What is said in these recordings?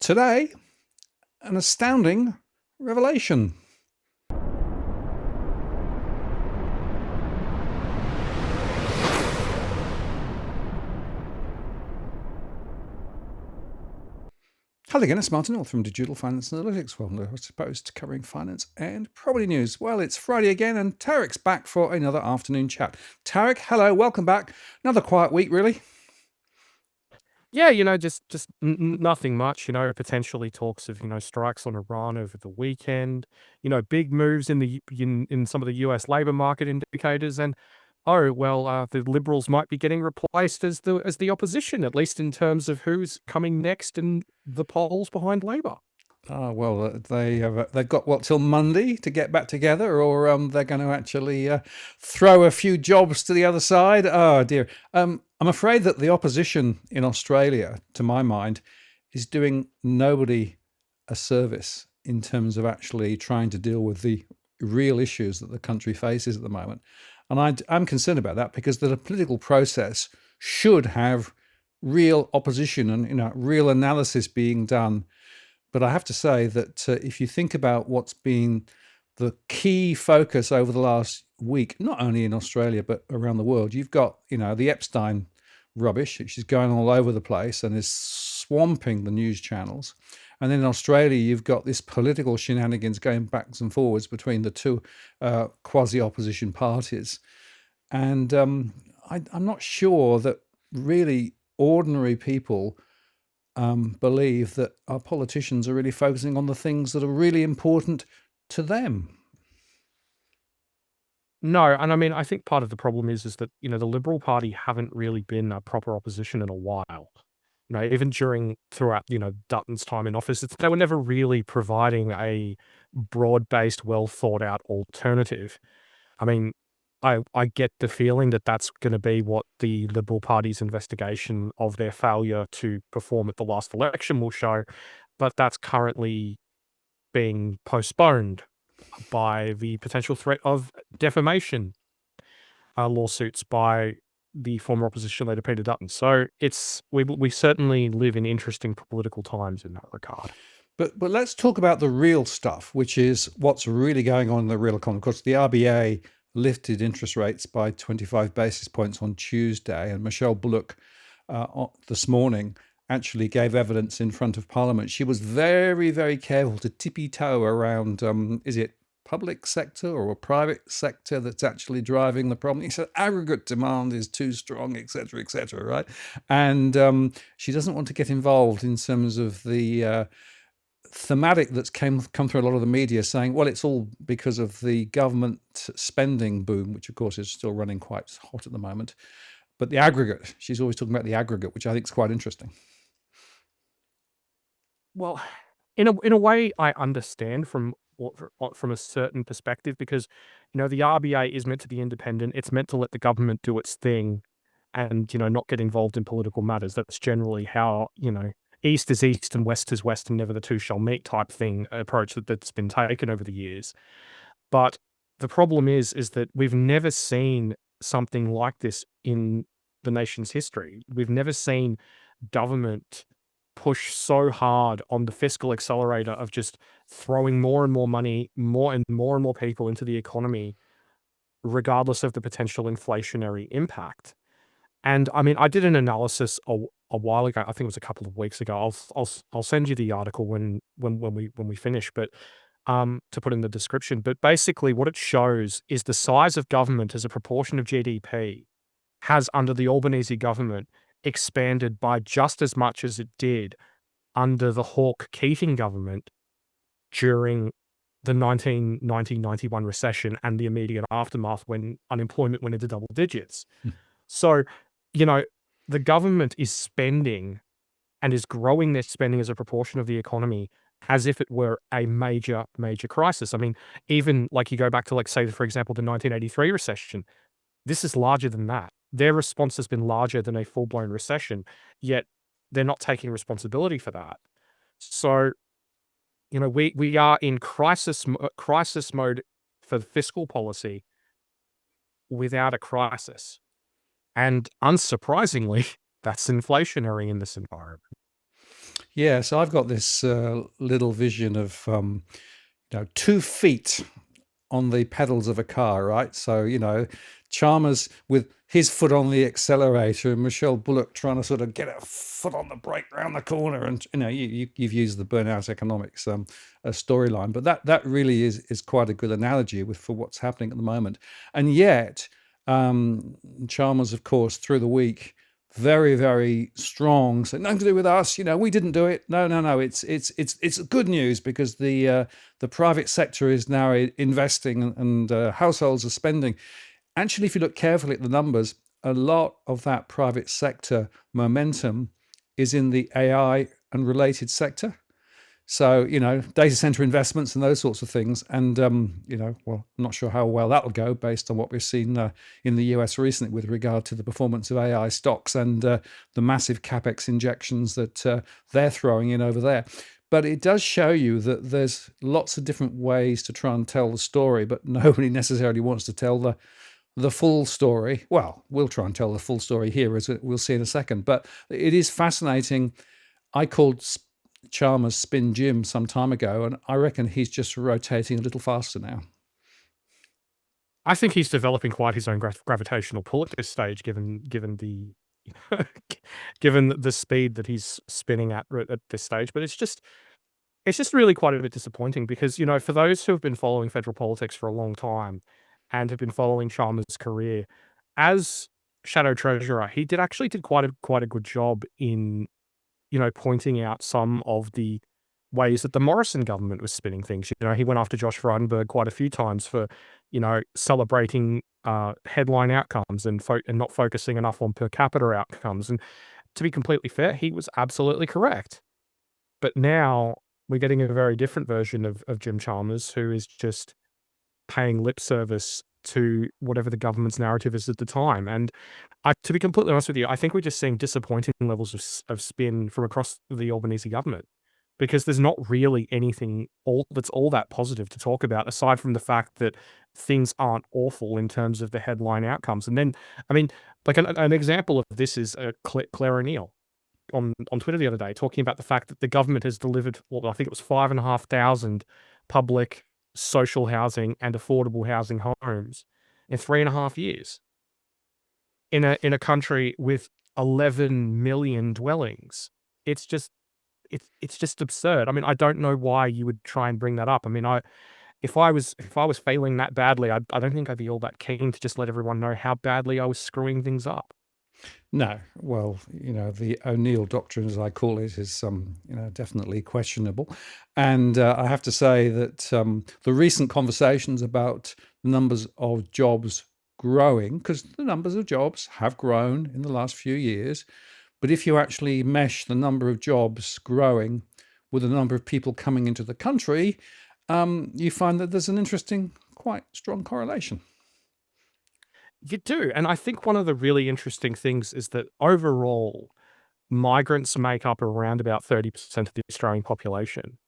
Today, an astounding revelation. Hello again, it's Martin North from Digital Finance Analytics. Well, I suppose to covering finance and property news. Well, it's Friday again, and Tarric's back for another afternoon chat. Tarric, hello, welcome back. Another quiet week, really. Yeah, just nothing much. Potentially talks of strikes on Iran over the weekend. Big moves in some of the U.S. labor market indicators, and the Liberals might be getting replaced as the opposition, at least in terms of who's coming next in the polls behind Labor. They've got what till Monday to get back together, or they're going to actually throw a few jobs to the other side. Oh dear. I'm afraid that the opposition in Australia, to my mind, is doing nobody a service in terms of actually trying to deal with the real issues that the country faces at the moment. And I'm concerned about that because the political process should have real opposition and real analysis being done. But I have to say that if you think about what's been the key focus over the last week, not only in Australia but around the world, you've got the Epstein rubbish, which is going all over the place and is swamping the news channels. And then in Australia, you've got this political shenanigans going backwards and forwards between the two quasi-opposition parties. And I'm not sure that really ordinary people believe that our politicians are really focusing on the things that are really important to them. No, and I mean, I think part of the problem is that the Liberal Party haven't really been a proper opposition in a while. Even throughout Dutton's time in office, they were never really providing a broad-based, well thought out alternative. I mean, I get the feeling that that's going to be what the Liberal Party's investigation of their failure to perform at the last election will show, but that's currently being postponed by the potential threat of defamation lawsuits by the former opposition leader Peter Dutton. So we certainly live in interesting political times in that regard. But let's talk about the real stuff, which is what's really going on in the real economy. Of course, the RBA lifted interest rates by 25 basis points on Tuesday, and Michelle Bullock this morning actually gave evidence in front of Parliament. She was very, very careful to tippy-toe around, is it public sector or a private sector that's actually driving the problem? He said aggregate demand is too strong, etc., right? And she doesn't want to get involved in terms of the thematic that's come through a lot of the media saying, well, it's all because of the government spending boom, which of course is still running quite hot at the moment. But the aggregate, she's always talking about the aggregate, which I think is quite interesting. Well, in a way, I understand from a certain perspective, because the RBA is meant to be independent. It's meant to let the government do its thing, and not get involved in political matters. That's generally how East is East and West is West, and never the two shall meet type thing approach that's been taken over the years. But the problem is that we've never seen something like this in the nation's history. We've never seen government push so hard on the fiscal accelerator of just throwing more and more money, more and more people into the economy, regardless of the potential inflationary impact. And I mean, I did an analysis a while ago. I think it was a couple of weeks ago. I'll send you the article when we finish, but to put in the description. But basically, what it shows is the size of government as a proportion of GDP has, under the Albanese government, expanded by just as much as it did under the Hawke-Keating government during the 1990-91 recession and the immediate aftermath, when unemployment went into double digits. So, the government is spending and is growing their spending as a proportion of the economy as if it were a major crisis. I mean, even like you go back to, like, say, for example, the 1983 recession, this is larger than that. Their response has been larger than a full-blown recession, yet they're not taking responsibility for that. So, we are in crisis mode for fiscal policy without a crisis. And unsurprisingly, that's inflationary in this environment. Yeah, so I've got this little vision of 2 feet on the pedals of a car, right? So, Chalmers with his foot on the accelerator and Michelle Bullock trying to sort of get her foot on the brake round the corner. And, you've used the burnout economics storyline, but that really is quite a good analogy for what's happening at the moment. And yet, Chalmers, of course, through the week, very, very strong. So nothing to do with us. We didn't do it. No, no, no. It's good news because the private sector is now investing and households are spending. Actually, if you look carefully at the numbers, a lot of that private sector momentum is in the AI and related sector. So, data center investments and those sorts of things. And, well, I'm not sure how well that'll go based on what we've seen in the US recently with regard to the performance of AI stocks and the massive capex injections that they're throwing in over there. But it does show you that there's lots of different ways to try and tell the story, but nobody necessarily wants to tell the full story. Well, we'll try and tell the full story here, as we'll see in a second. But it is fascinating. I called Chalmers Spin Jim some time ago, and I reckon he's just rotating a little faster now. I think he's developing quite his own gravitational pull at this stage, given the given the speed that he's spinning at this stage. But it's just really quite a bit disappointing because, for those who have been following federal politics for a long time and have been following Chalmers' career as Shadow Treasurer, he actually did quite a good job in, pointing out some of the ways that the Morrison government was spinning things. He went after Josh Frydenberg quite a few times for, celebrating headline outcomes and not focusing enough on per capita outcomes. And to be completely fair, he was absolutely correct. But now we're getting a very different version of Jim Chalmers, who is just paying lip service to whatever the government's narrative is at the time. And to be completely honest with you, I think we're just seeing disappointing levels of spin from across the Albanese government, because there's not really anything that's all that positive to talk about, aside from the fact that things aren't awful in terms of the headline outcomes. And then, I mean, like an example of this is Claire O'Neill on Twitter the other day, talking about the fact that the government has delivered, well, I think it was 5,500 public social housing and affordable housing homes in 3.5 years in a country with 11 million dwellings. It's just absurd. I mean, I don't know why you would try and bring that up. I mean, if I was failing that badly, I don't think I'd be all that keen to just let everyone know how badly I was screwing things up. No, well, the O'Neill doctrine, as I call it, is definitely questionable. And I have to say that the recent conversations about the numbers of jobs growing, because the numbers of jobs have grown in the last few years, but if you actually mesh the number of jobs growing with the number of people coming into the country, you find that there's an interesting, quite strong correlation. You do. And I think one of the really interesting things is that overall, migrants make up around about 30% of the Australian population.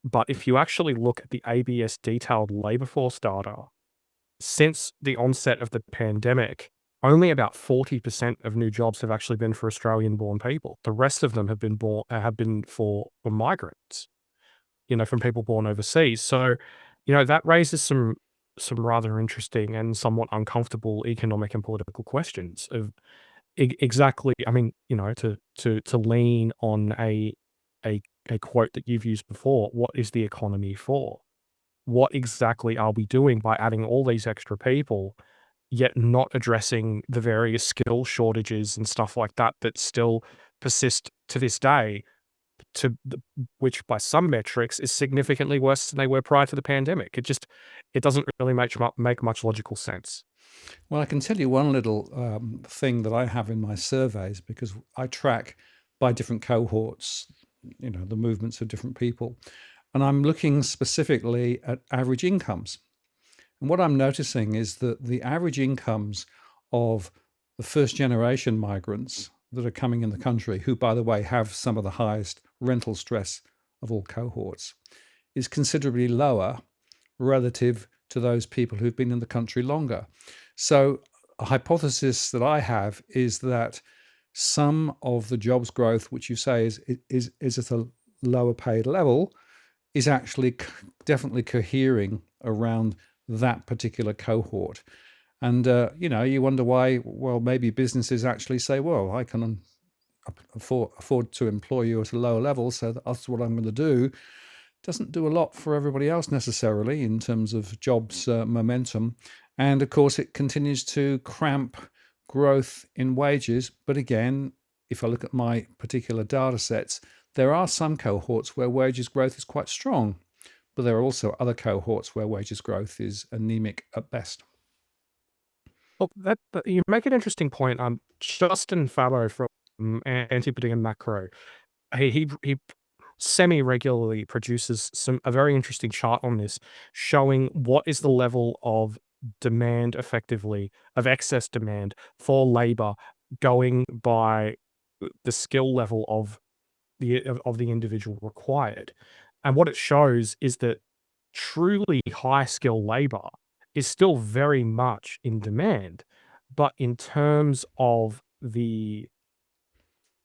But if you actually look at the ABS detailed labour force data, since the onset of the pandemic, only about 40% of new jobs have actually been for Australian-born people. The rest of them have been for migrants, from people born overseas. So, that raises some rather interesting and somewhat uncomfortable economic and political questions of exactly. I mean, to lean on a quote that you've used before. What is the economy for? What exactly are we doing by adding all these extra people, yet not addressing the various skill shortages and stuff like that that still persist to this day, which by some metrics is significantly worse than they were prior to the pandemic. It doesn't really make much logical sense. Well, I can tell you one little thing that I have in my surveys, because I track by different cohorts, the movements of different people. And I'm looking specifically at average incomes. And what I'm noticing is that the average incomes of the first generation migrants that are coming in the country, who, by the way, have some of the highest rental stress of all cohorts, is considerably lower relative to those people who've been in the country longer. So a hypothesis that I have is that some of the jobs growth, which you say is at a lower paid level, is actually definitely cohering around that particular cohort. And you wonder why. Well, maybe businesses actually say, well, I can afford to employ you at a lower level, so that's what I'm going to do. Doesn't do a lot for everybody else necessarily in terms of jobs momentum. And of course, it continues to cramp growth in wages. But again, if I look at my particular data sets, there are some cohorts where wages growth is quite strong, but there are also other cohorts where wages growth is anemic at best. Well, that you make an interesting point. Justin Fabo from Antipodean Macro, he semi-regularly produces a very interesting chart on this, showing what is the level of demand effectively, of excess demand for labor going by the skill level of the individual required. And what it shows is that truly high skill labor is still very much in demand. But in terms of the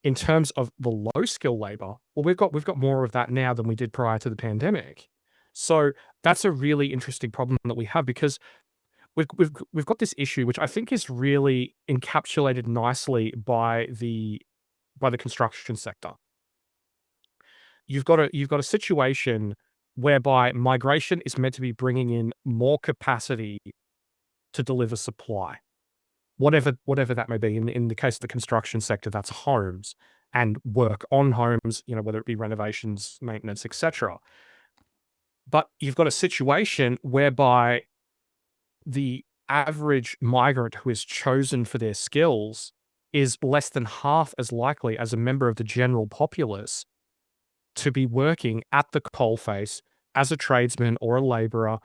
low skill labor, well, we've got more of that now than we did prior to the pandemic. So that's a really interesting problem that we have, because we've got this issue, which I think is really encapsulated nicely by the construction sector. You've got a situation whereby migration is meant to be bringing in more capacity to deliver supply, whatever that may be. In the case of the construction sector, that's homes and work on homes, whether it be renovations, maintenance, etc. But you've got a situation whereby the average migrant who is chosen for their skills is less than half as likely as a member of the general populace to be working at the coalface as a tradesman or a labourer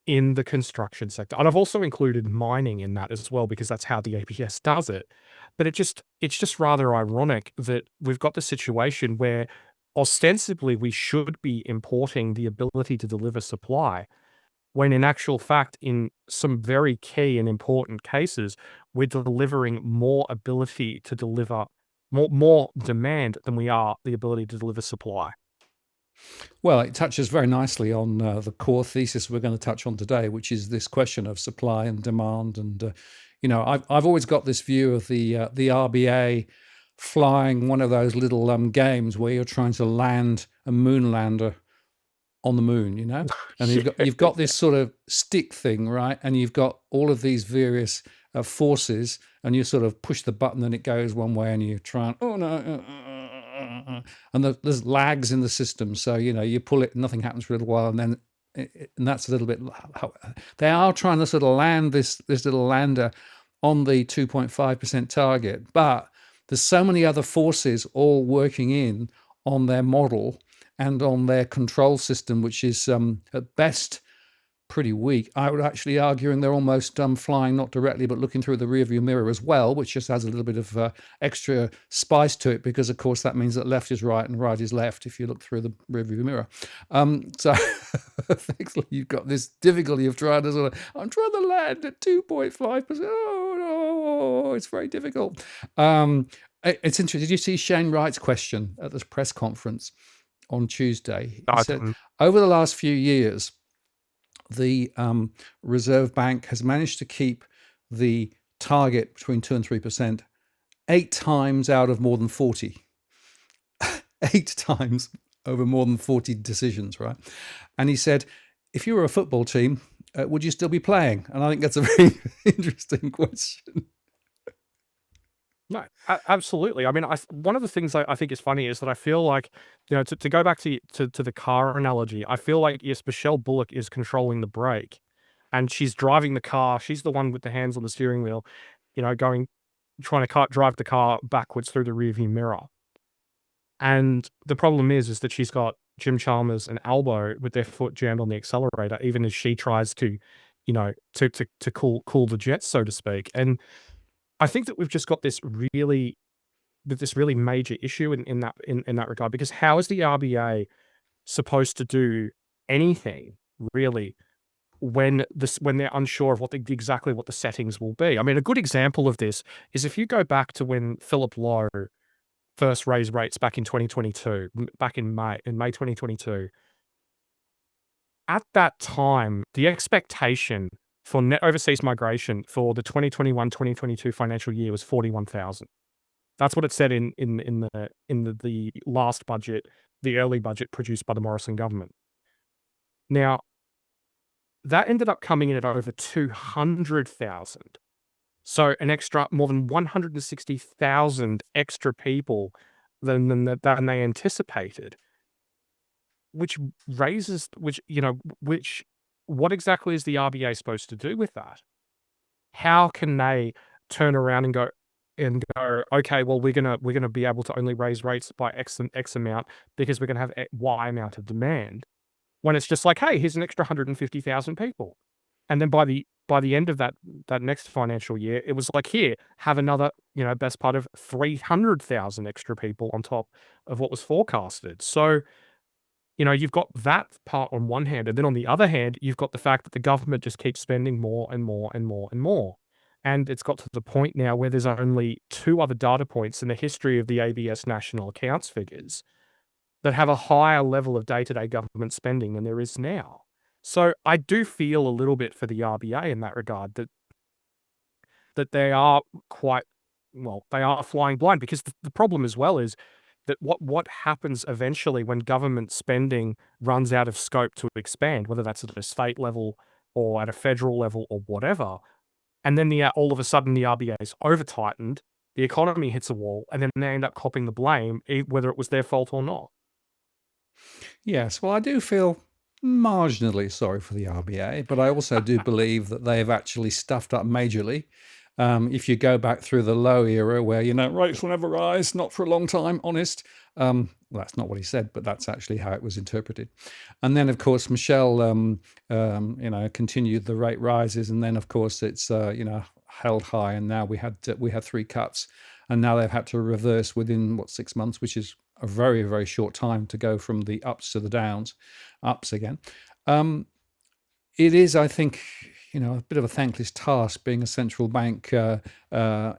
in the construction sector. And I've also included mining in that as well, because that's how the APS does it. But it's just rather ironic that we've got the situation where ostensibly we should be importing the ability to deliver supply, when in actual fact, in some very key and important cases, we're delivering more ability to deliver more demand than we are the ability to deliver supply. Well, it touches very nicely on the core thesis we're going to touch on today, which is this question of supply and demand. And I've always got this view of the RBA flying one of those little games where you're trying to land a moon lander on the moon, and you've got this sort of stick thing, right? And you've got all of these various forces, and you sort of push the button and it goes one way, and you try and and there's lags in the system, so you pull it, nothing happens for a little while, and then and that's a little bit how they are trying to sort of land this little lander on the 2.5% target, but there's so many other forces all working in on their model and on their control system, which is at best pretty weak. I would actually argue, and they're almost flying not directly, but looking through the rearview mirror as well, which just adds a little bit of extra spice to it, because of course that means that left is right and right is left if you look through the rearview mirror. So effectively, you've got this difficulty of trying to I'm trying to land at 2.5%. Oh no, it's very difficult. It's interesting. Did you see Shane Wright's question at this press conference on Tuesday? He said, over the last few years, the Reserve Bank has managed to keep the target between 2 and 3% 8 times out of more than 40. 8 times over more than 40 decisions, right? And he said, if you were a football team, would you still be playing? And I think that's a very interesting question. No, absolutely. I mean, one of the things I think is funny is that I feel like, to go back to the car analogy, I feel like, yes, Michelle Bullock is controlling the brake, and she's driving the car. She's the one with the hands on the steering wheel, trying to drive the car backwards through the rearview mirror. And the problem is that she's got Jim Chalmers and Albo with their foot jammed on the accelerator, even as she tries to, to cool the jets, so to speak. And I think that we've just got this really major issue in that regard, because how is the RBA supposed to do anything really when they're unsure of exactly what the settings will be. I mean, a good example of this is if you go back to when Philip Lowe first raised rates back in 2022, back in May 2022. At that time, the expectation for net overseas migration for the 2021-2022 financial year was 41,000. That's what it said in the last budget, the early budget produced by the Morrison government. Now, that ended up coming in at over 200,000. So an extra more than 160,000 extra people than they anticipated, which which what exactly is the RBA supposed to do with that? How can they turn around and go, okay, well, we're gonna be able to only raise rates by X amount because we're gonna have Y amount of demand, when it's just like, hey, here's an extra 150,000 people. And then by the end of that next financial year, it was like, here, have another, best part of 300,000 extra people on top of what was forecasted. So, you've got that part on one hand, and then on the other hand, you've got the fact that the government just keeps spending more and more and more and more. And it's got to the point now where there's only two other data points in the history of the ABS national accounts figures that have a higher level of day-to-day government spending than there is now. So I do feel a little bit for the RBA in that regard, that they are quite they are flying blind, because the problem as well is that what happens eventually when government spending runs out of scope to expand, whether that's at a state level or at a federal level or whatever, and then all of a sudden the RBA is over tightened, the economy hits a wall, and then they end up copping the blame, whether it was their fault or not. Yes, well, I do feel marginally sorry for the RBA, but I also do believe that they have actually stuffed up majorly. If you go back through the Low era, where rates will never rise, not for a long time, honest. Well, that's not what he said, but that's actually how it was interpreted. And then, of course, Michelle, continued the rate rises, and then, of course, it's held high, and now we had three cuts, and now they've had to reverse within 6 months, which is a very, very short time to go from the ups to the downs, ups again. It is, I think, a bit of a thankless task being a central bank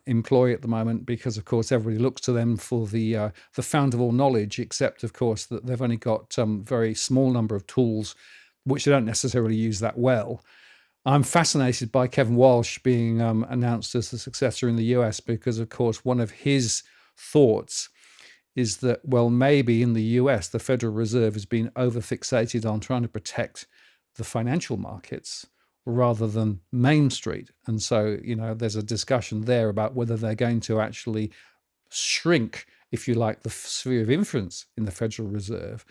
employee at the moment, because, of course, everybody looks to them for the fount of all knowledge, except, of course, that they've only got very small number of tools, which they don't necessarily use that well. I'm fascinated by Kevin Walsh being announced as the successor in the US, because, of course, one of his thoughts is that, well, maybe in the US, the Federal Reserve has been over-fixated on trying to protect the financial markets rather than Main Street. And so, there's a discussion there about whether they're going to actually shrink, if you like, the sphere of influence in the Federal Reserve,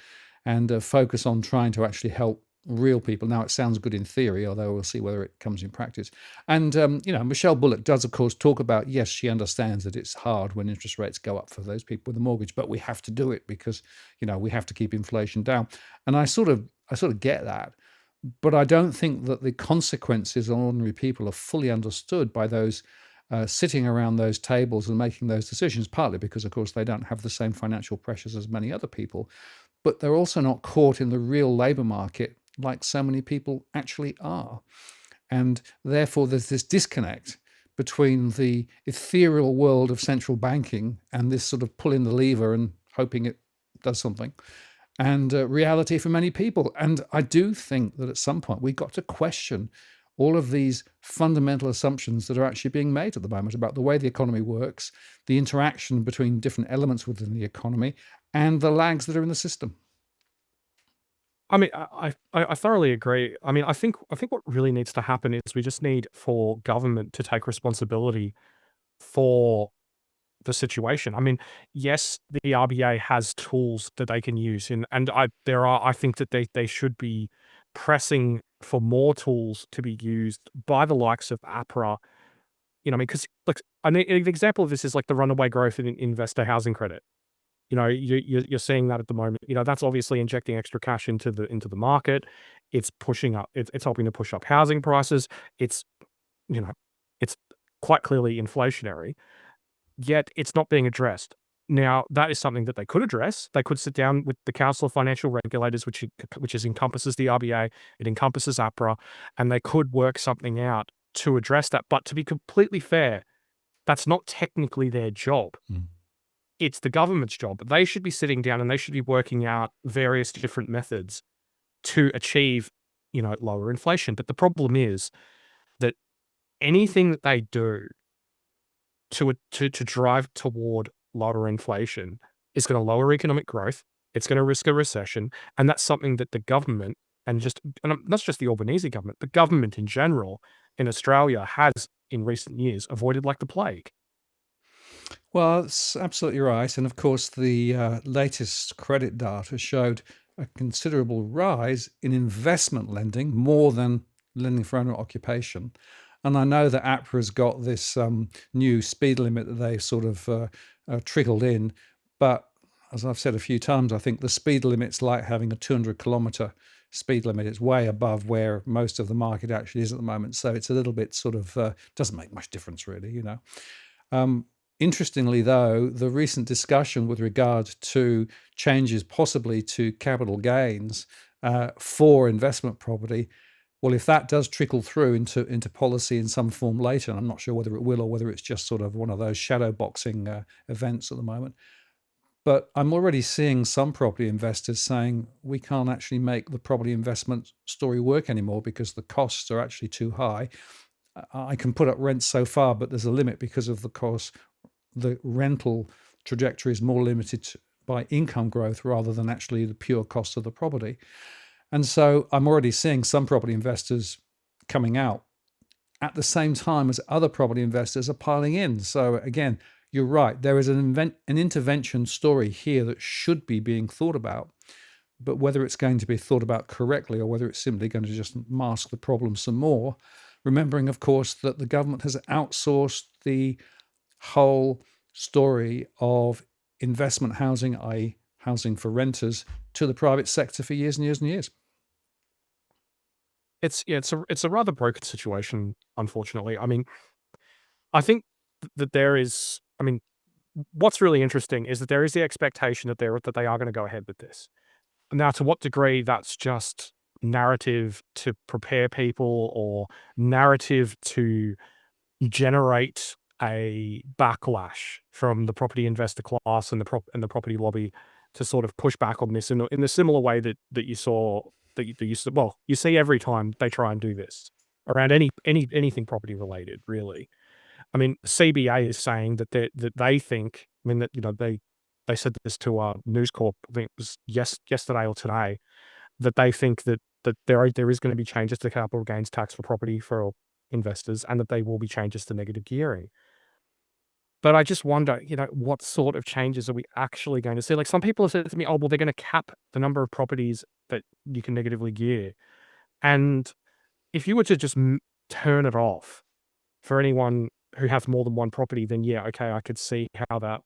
and focus on trying to actually help real people. Now, it sounds good in theory, although we'll see whether it comes in practice. And, Michelle Bullock does, of course, talk about, yes, she understands that it's hard when interest rates go up for those people with a mortgage, but we have to do it because, we have to keep inflation down. And I sort of get that. But I don't think that the consequences on ordinary people are fully understood by those sitting around those tables and making those decisions, partly because, of course, they don't have the same financial pressures as many other people, but they're also not caught in the real labor market like so many people actually are. And therefore, there's this disconnect between the ethereal world of central banking and this sort of pulling the lever and hoping it does something, and reality for many people. And I do think that at some point we've got to question all of these fundamental assumptions that are actually being made at the moment about the way the economy works, the interaction between different elements within the economy, and the lags that are in the system. I mean, I thoroughly agree. I mean, I think what really needs to happen is we just need for government to take responsibility for the situation. I mean, yes, the RBA has tools that they can use, and I think that they should be pressing for more tools to be used by the likes of APRA. Because like an example of this is like the runaway growth in investor housing credit. You're seeing that at the moment. That's obviously injecting extra cash into the market. It's pushing up. It's helping to push up housing prices. It's you know, it's quite clearly inflationary. Yet it's not being addressed. Now, that is something that they could address. They could sit down with the Council of Financial Regulators, which encompasses the RBA, it encompasses APRA, and they could work something out to address that. But to be completely fair, that's not technically their job. Mm. It's the government's job. They should be sitting down and they should be working out various different methods to achieve, lower inflation. But the problem is that anything that they do to drive toward lower inflation is going to lower economic growth. It's going to risk a recession, and that's something that the government and not just the Albanese government, the government in general in Australia has in recent years avoided like the plague. Well, that's absolutely right. And of course, the latest credit data showed a considerable rise in investment lending, more than lending for owner occupation. And I know that APRA's got this new speed limit that they sort of trickled in. But as I've said a few times, I think the speed limit's like having a 200-kilometre speed limit. It's way above where most of the market actually is at the moment. So it's a little bit sort of doesn't make much difference, really, Interestingly, though, the recent discussion with regard to changes possibly to capital gains for investment property, well, if that does trickle through into policy in some form later, and I'm not sure whether it will or whether it's just sort of one of those shadow boxing events at the moment, but I'm already seeing some property investors saying we can't actually make the property investment story work anymore because the costs are actually too high. I can put up rents so far, but there's a limit because of the cost. The rental trajectory is more limited by income growth rather than actually the pure cost of the property. And so I'm already seeing some property investors coming out at the same time as other property investors are piling in. So again, you're right. There is an intervention story here that should be being thought about. But whether it's going to be thought about correctly or whether it's simply going to just mask the problem some more, remembering, of course, that the government has outsourced the whole story of investment housing, i.e. housing for renters, to the private sector for years and years and years. It's a rather broken situation, unfortunately. I mean, I think that there is. I mean, what's really interesting is that there is the expectation that they are going to go ahead with this. Now, to what degree that's just narrative to prepare people or narrative to generate a backlash from the property investor class and the property lobby to sort of push back on this in the similar way that you saw you see every time they try and do this around anything property related, really. I mean, CBA is saying that they think. I mean, that they said this to News Corp. I think it was yesterday or today, that they think that there is going to be changes to capital gains tax for property for investors, and that they will be changes to negative gearing. But I just wonder, what sort of changes are we actually going to see? Like, some people have said to me, "Oh, well, they're going to cap the number of properties that you can negatively gear." And if you were to just turn it off for anyone who has more than one property, then yeah, okay, I could see how that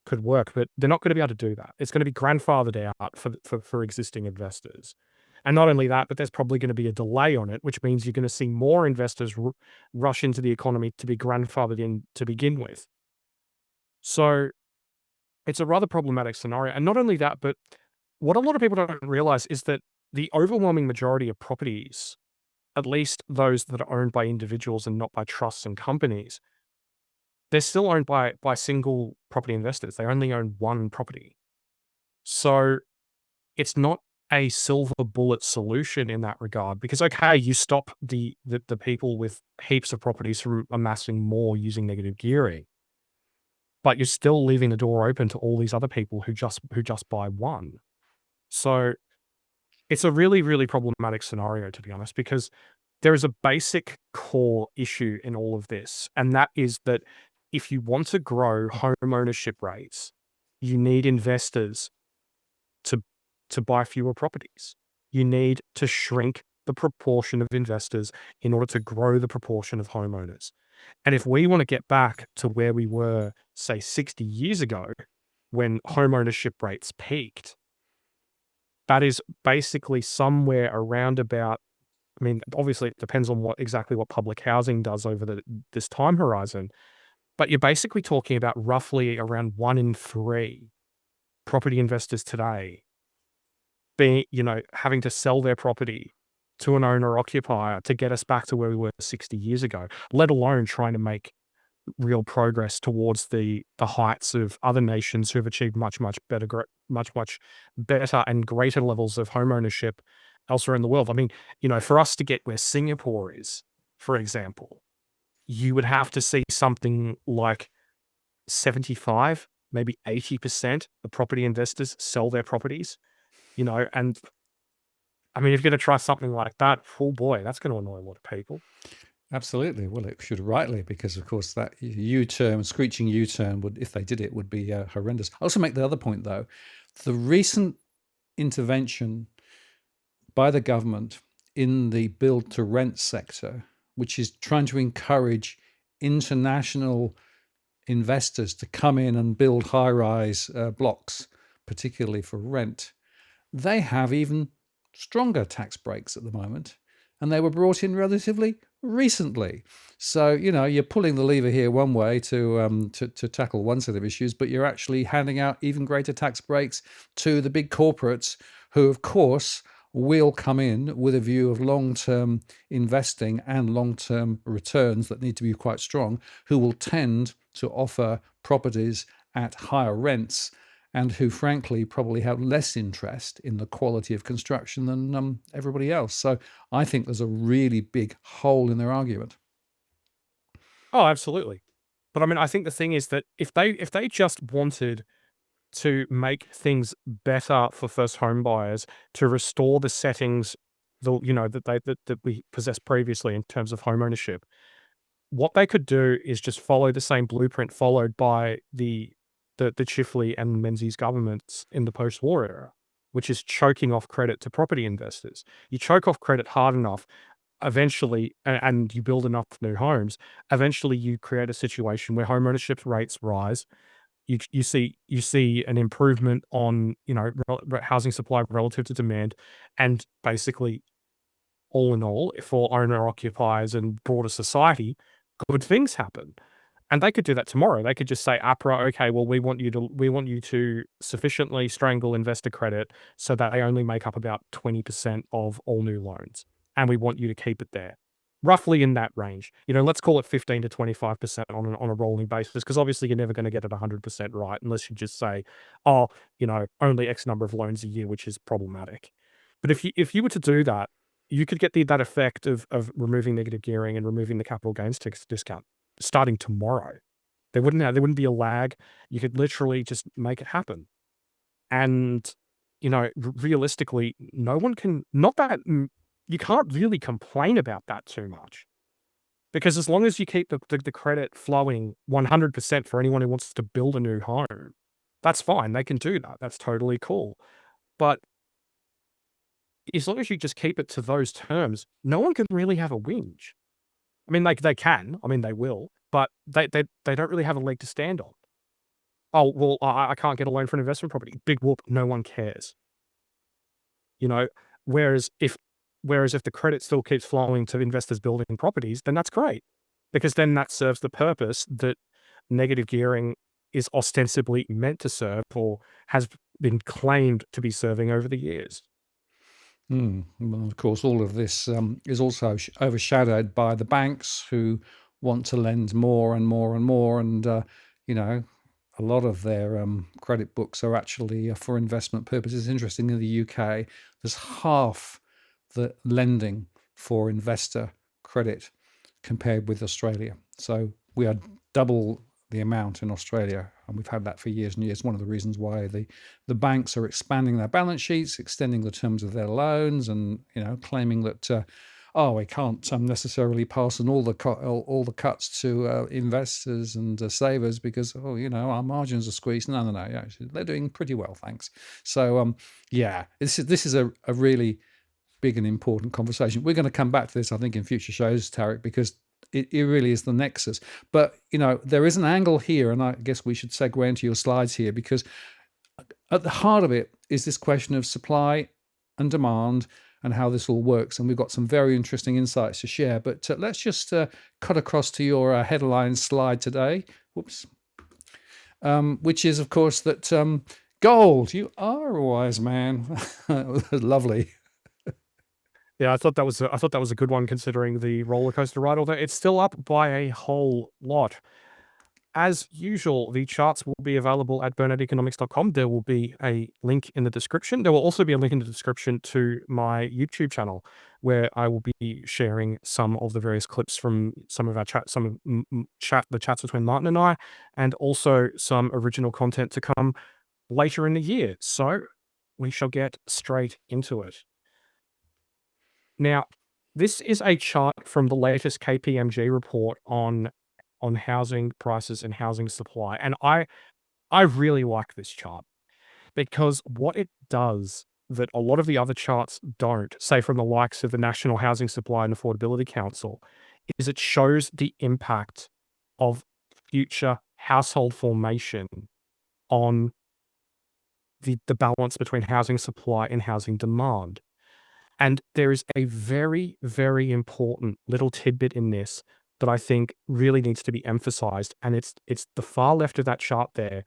could work. But they're not going to be able to do that. It's going to be grandfathered out for existing investors. And not only that, but there's probably going to be a delay on it, which means you're going to see more investors rush into the economy to be grandfathered in to begin with. So it's a rather problematic scenario. And not only that, but what a lot of people don't realize is that the overwhelming majority of properties, at least those that are owned by individuals and not by trusts and companies, they're still owned by single property investors. They only own one property. So it's not a silver bullet solution in that regard, because, okay, you stop the people with heaps of properties from amassing more using negative gearing, but you're still leaving the door open to all these other people who just buy one. So it's a really, really problematic scenario, to be honest, because there is a basic core issue in all of this, and that is that if you want to grow home ownership rates, you need investors to buy fewer properties. You need to shrink the proportion of investors in order to grow the proportion of homeowners. And if we want to get back to where we were, say, 60 years ago, when home ownership rates peaked, that is basically somewhere around about, I mean, obviously it depends on exactly what public housing does over this time horizon, But you're basically talking about roughly around 1 in 3 property investors today being, having to sell their property to an owner occupier to get us back to where we were 60 years ago, let alone trying to make real progress towards the heights of other nations who have achieved much better, much better and greater levels of home ownership elsewhere in the world. I mean, for us to get where Singapore is, for example, you would have to see something like 75, maybe 80% of property investors sell their properties, and I mean, if you're going to try something like that, oh boy, that's going to annoy a lot of people. Absolutely. Well, it should rightly, because of course that U-turn, screeching U-turn would, if they did it, would be horrendous. I also make the other point though, the recent intervention by the government in the build to rent sector, which is trying to encourage international investors to come in and build high-rise blocks, particularly for rent, they have even stronger tax breaks at the moment, and they were brought in relatively recently. So you're pulling the lever here one way to tackle one set of issues, but you're actually handing out even greater tax breaks to the big corporates, who, of course, will come in with a view of long-term investing and long-term returns that need to be quite strong, who will tend to offer properties at higher rents, and who frankly probably have less interest in the quality of construction than everybody else. So I think there's a really big hole in their argument. Oh, absolutely. But I mean, I think the thing is that if they just wanted to make things better for first home buyers, to restore the settings that we possessed previously in terms of home ownership, what they could do is just follow the same blueprint followed by the Chifley and Menzies governments in the post-war era, which is choking off credit to property investors. You choke off credit hard enough, eventually, and you build enough new homes, eventually you create a situation where home ownership rates rise. You see an improvement on, housing supply relative to demand, and basically, all in all, for owner occupiers and broader society, good things happen. And they could do that tomorrow. They could just say, APRA, okay, well, we want you to sufficiently strangle investor credit so that they only make up about 20% of all new loans, and we want you to keep it there, roughly in that range. Let's call it 15 to 25% on a rolling basis, because obviously you're never going to get it 100% right unless you just say, oh, only X number of loans a year, which is problematic. But if you were to do that, you could get that effect of removing negative gearing and removing the capital gains tax discount starting tomorrow. There wouldn't be a lag. You could literally just make it happen. And, realistically, no one can, not that, you can't really complain about that too much. Because as long as you keep the credit flowing 100% for anyone who wants to build a new home, that's fine. They can do that. That's totally cool. But as long as you just keep it to those terms, no one can really have a whinge. I mean, they can. I mean, they will, but they don't really have a leg to stand on. Oh, well, I can't get a loan for an investment property. Big whoop. No one cares. Whereas if the credit still keeps flowing to investors building properties, then that's great, because then that serves the purpose that negative gearing is ostensibly meant to serve, or has been claimed to be serving over the years. Well, of course, all of this is also overshadowed by the banks, who want to lend more and more and more. And, a lot of their credit books are actually for investment purposes. Interesting, in the UK, there's half the lending for investor credit compared with Australia. So we are double the amount in Australia, and we've had that for years and years. One of the reasons why the banks are expanding their balance sheets, extending the terms of their loans, and claiming that we can't necessarily pass on all the cuts to investors and savers, because our margins are squeezed. No, yeah, they're doing pretty well, thanks. So this is a really big and important conversation. We're going to come back to this, I think, in future shows, Tarric, because it really is the nexus. But there is an angle here, and I guess we should segue into your slides here, because at the heart of it is this question of supply and demand and how this all works. And we've got some very interesting insights to share. But let's just cut across to your headline slide today, Whoops. Which is, of course, that gold. You are a wise man. Lovely. Yeah, I thought that was a good one considering the roller coaster ride, although it's still up by a whole lot. As usual, the charts will be available at burneteconomics.com. There will be a link in the description. There will also be a link in the description to my YouTube channel, where I will be sharing some of the various clips from some of our chat, the chats between Martin and I, and also some original content to come later in the year. So we shall get straight into it. Now, this is a chart from the latest KPMG report on housing prices and housing supply, and I really like this chart because what it does that a lot of the other charts don't, say from the likes of the National Housing Supply and Affordability Council, is it shows the impact of future household formation on the balance between housing supply and housing demand. And there is a very, very important little tidbit in this that I think really needs to be emphasized. And it's the far left of that chart there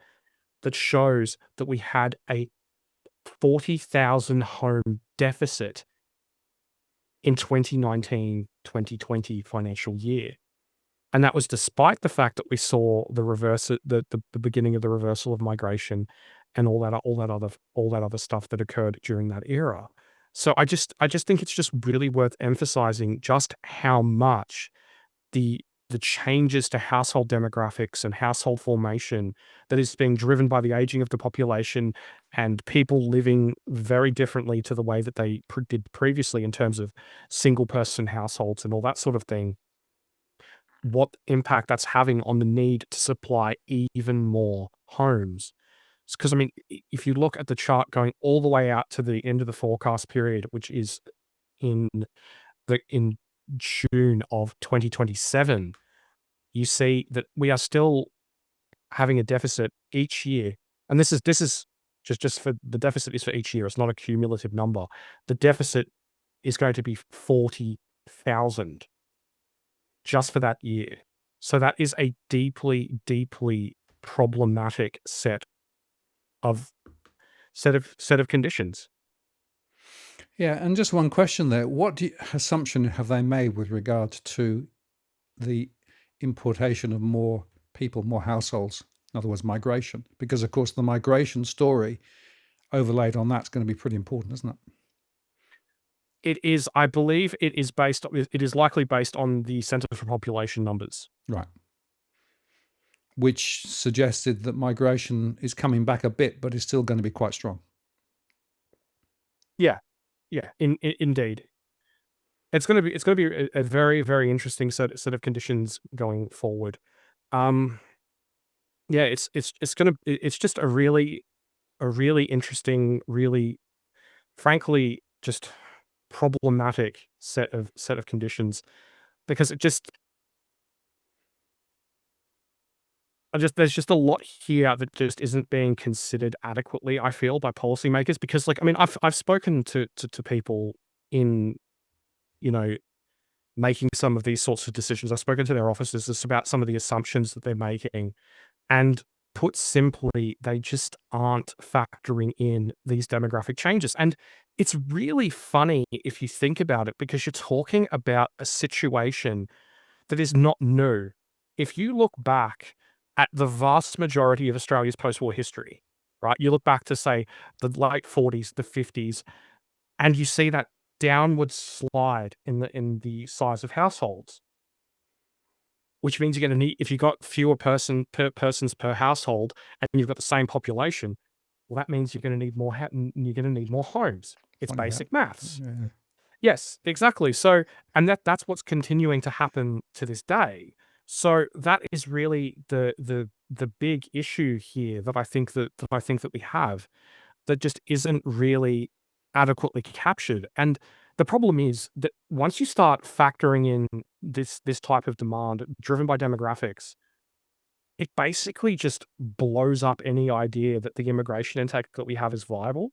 that shows that we had a 40,000 home deficit in 2019-2020 financial year. And that was despite the fact that we saw the beginning of the reversal of migration and all that other stuff that occurred during that era. So I just think it's just really worth emphasizing just how much the changes to household demographics and household formation that is being driven by the aging of the population and people living very differently to the way that they did previously in terms of single person households and all that sort of thing, what impact that's having on the need to supply even more homes. Because, I mean, if you look at the chart going all the way out to the end of the forecast period, which is in June of 2027, you see that we are still having a deficit each year. And this is just for the deficit is for each year. It's not a cumulative number. The deficit is going to be 40,000 just for that year. So that is a deeply, deeply problematic set of conditions. Yeah, and just one question there. What assumption have they made with regard to the importation of more people, more households? In other words, migration. Because, of course, the migration story overlaid on that's going to be pretty important, isn't it? It is, I believe it is likely based on the Centre for Population Numbers. Right. Which suggested that migration is coming back a bit, but is still going to be quite strong. Yeah. Yeah, indeed. It's going to be a very, very interesting set of conditions going forward. Yeah, it's just a really interesting, really, frankly, just problematic set of conditions, because there's just a lot here that just isn't being considered adequately, I feel, by policymakers. Because, like, I mean, I've spoken to people in, you know, making some of these sorts of decisions. I've spoken to their offices just about some of the assumptions that they're making. And put simply, they just aren't factoring in these demographic changes. And it's really funny if you think about it, because you're talking about a situation that is not new. If you look back at the vast majority of Australia's post-war history, right? You look back to, say, the late 40s, the 50s, and you see that downward slide in the size of households, which means you're going to need, if you've got fewer persons per household and you've got the same population, well, that means you're going to need more. You're going to need more homes. It's Funny basic maths. Yeah. Yes, exactly. So, and that's what's continuing to happen to this day. So that is really the big issue here that I think that we have, that just isn't really adequately captured. And the problem is that once you start factoring in this type of demand driven by demographics, it basically just blows up any idea that the immigration intake that we have is viable.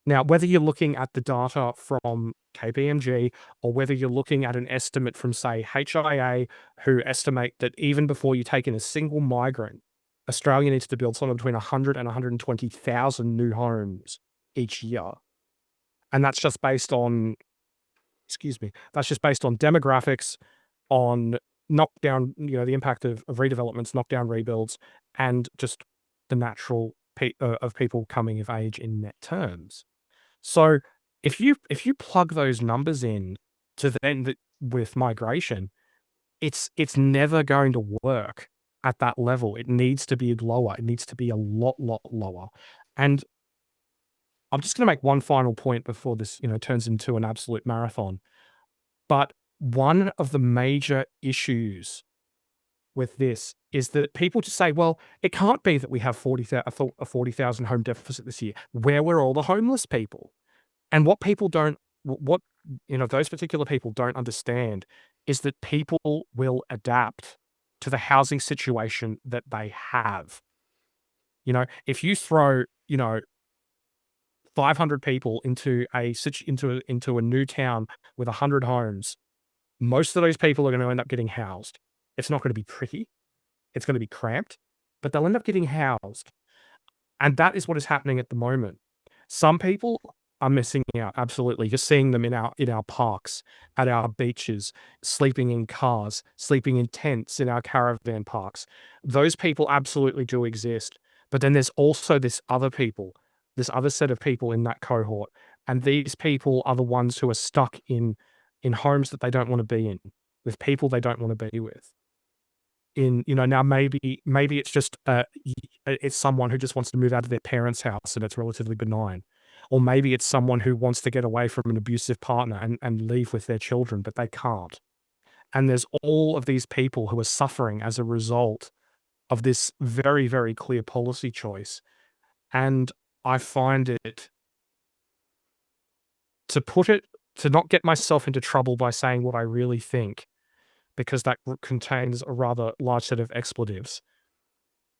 Now, whether you're looking at the data from KPMG or whether you're looking at an estimate from, say, HIA, who estimate that even before you take in a single migrant, Australia needs to build somewhere between 100 and 120,000 new homes each year. And that's just based on, that's just based on demographics, on knockdown, the impact of redevelopments, knockdown rebuilds, and just the natural of people coming of age in net terms. So if you plug those numbers in to with migration, it's never going to work at that level. It needs to be lower. It needs to be a lot lower. And I'm just going to make one final point before this, turns into an absolute marathon. But one of the major issues with this is that people just say, well, it can't be that we have a 40,000 home deficit this year. Where were all the homeless people? And what people don't, what, those particular people don't understand is that people will adapt to the housing situation that they have. If you throw, 500 people into a new town with 100 homes, most of those people are going to end up getting housed. It's not going to be pretty. It's going to be cramped, but they'll end up getting housed. And that is what is happening at the moment. Some people are missing out, absolutely. You're seeing them in our parks, at our beaches, sleeping in cars, sleeping in tents in our caravan parks. Those people absolutely do exist. But then there's also this other set of people in that cohort. And these people are the ones who are stuck in homes that they don't want to be in, with people they don't want to be with. Now maybe it's just it's someone who just wants to move out of their parents' house and it's relatively benign. Or maybe it's someone who wants to get away from an abusive partner and leave with their children, but they can't. And there's all of these people who are suffering as a result of this very, very clear policy choice. And I find it, to not get myself into trouble by saying what I really think, because that contains a rather large set of expletives.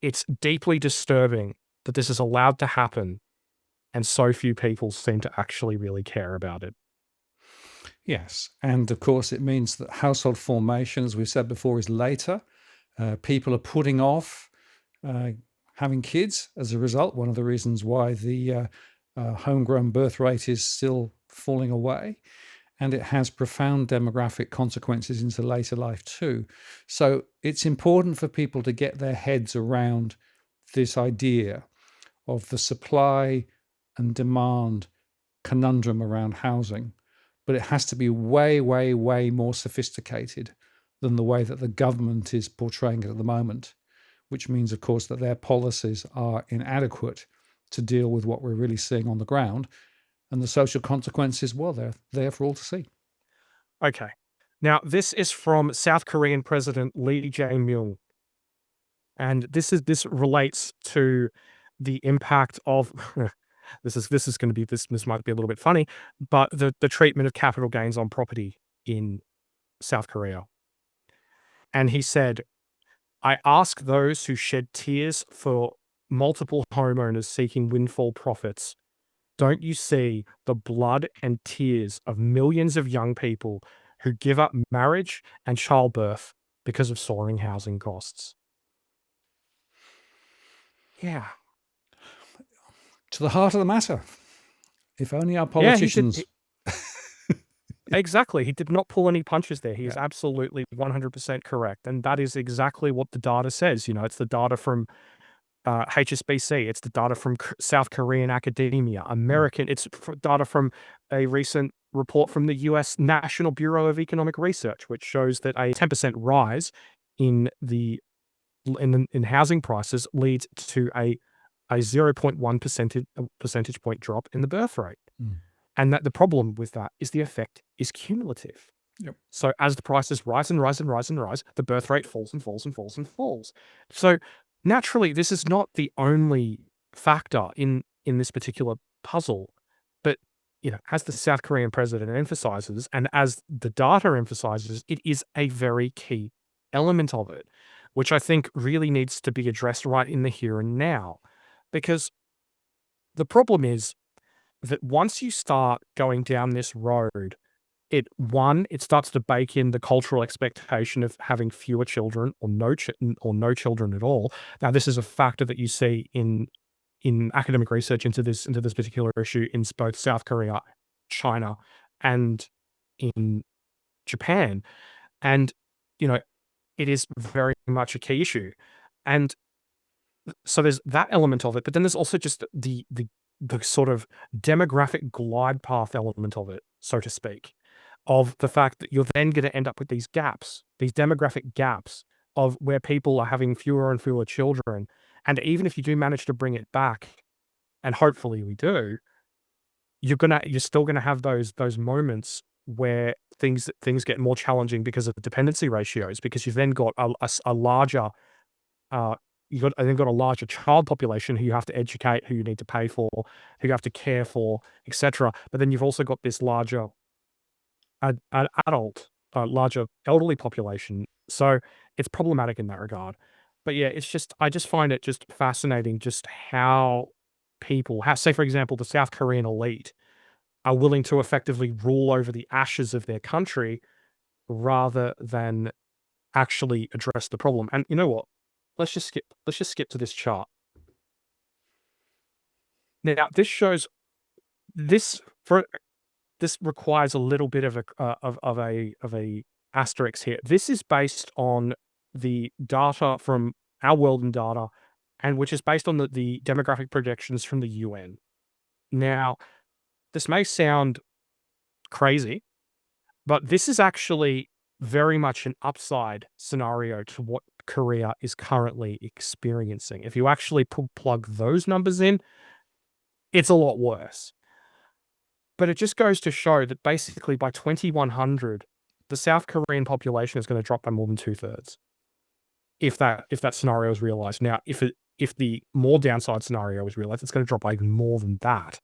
It's deeply disturbing that this is allowed to happen and so few people seem to actually really care about it. Yes. And of course, it means that household formation, as we've said before, is later. People are putting off having kids as a result. One of the reasons why the homegrown birth rate is still falling away. And it has profound demographic consequences into later life too. So it's important for people to get their heads around this idea of the supply and demand conundrum around housing. But it has to be way, way, way more sophisticated than the way that the government is portraying it at the moment, which means, of course, that their policies are inadequate to deal with what we're really seeing on the ground. And the social consequences, well, they're there for all to see. Okay. Now, this is from South Korean President Lee Jae-myung. And this relates to the impact of this might be a little bit funny, but the treatment of capital gains on property in South Korea. And he said, I ask those who shed tears for multiple homeowners seeking windfall profits, don't you see the blood and tears of millions of young people who give up marriage and childbirth because of soaring housing costs? Yeah. To the heart of the matter. If only our politicians... Exactly. He did not pull any punches there. He is absolutely 100% correct. And that is exactly what the data says. It's the data from HSBC. It's the data from South Korean academia, American. It's data from a recent report from the US National Bureau of Economic Research, which shows that a 10% rise in housing prices leads to a 0.1 percentage point drop in the birth rate. And that the problem with that is the effect is cumulative. Yep. So as the prices rise and rise and rise and rise, the birth rate falls and falls and falls and falls. So naturally, this is not the only factor in this particular puzzle. But as the South Korean president emphasizes, and as the data emphasizes, it is a very key element of it, which I think really needs to be addressed right in the here and now. Because the problem is that once you start going down this road, it starts to bake in the cultural expectation of having fewer children or no children at all. Now, this is a factor that you see in academic research into this particular issue in both South Korea, China, and in Japan. And, you know, it is very much a key issue. And so there's that element of it, but then there's also just the sort of demographic glide path element of it, so to speak, of the fact that you're then going to end up with these gaps, these demographic gaps of where people are having fewer and fewer children. And even if you do manage to bring it back, and hopefully we do, you're still gonna have those moments where things get more challenging because of the dependency ratios, because you've then got a larger you've got a larger child population who you have to educate, who you need to pay for, who you have to care for, etc. But then you've also got this larger adult, larger elderly population. So it's problematic in that regard. But yeah, I just find it just fascinating just how say for example, the South Korean elite are willing to effectively rule over the ashes of their country rather than actually address the problem. And you know what? Let's just skip to this chart. Now, this for this requires a little bit of a asterisk here. This is based on the data from our world in data, and which is based on the demographic projections from the UN. Now, this may sound crazy, but this is actually very much an upside scenario to what Korea is currently experiencing. If you actually plug those numbers in, it's a lot worse. But it just goes to show that basically by 2100, the South Korean population is going to drop by more than 2/3 if that scenario is realized. Now, if the more downside scenario is realized, it's going to drop by even more than that.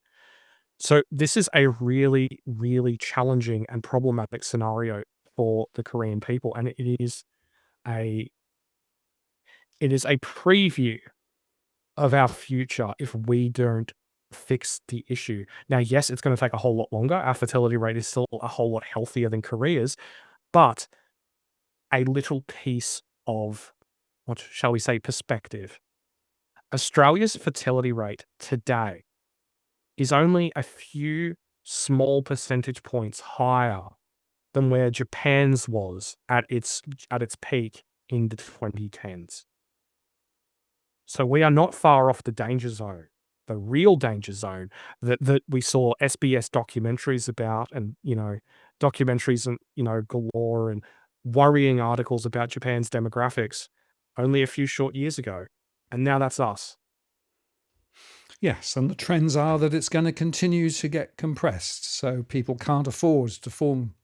So this is a really, really challenging and problematic scenario for the Korean people, and a it is a preview of our future if we don't fix the issue. Now, yes, it's going to take a whole lot longer. Our fertility rate is still a whole lot healthier than Korea's, but a little piece of, what shall we say, perspective. Australia's fertility rate today is only a few small percentage points higher than where Japan's was at its peak in the 2010s. So we are not far off the danger zone, the real danger zone that we saw SBS documentaries about, and documentaries and galore, and worrying articles about Japan's demographics only a few short years ago. And now that's us. Yes, and the trends are that it's going to continue to get compressed. So people can't afford to form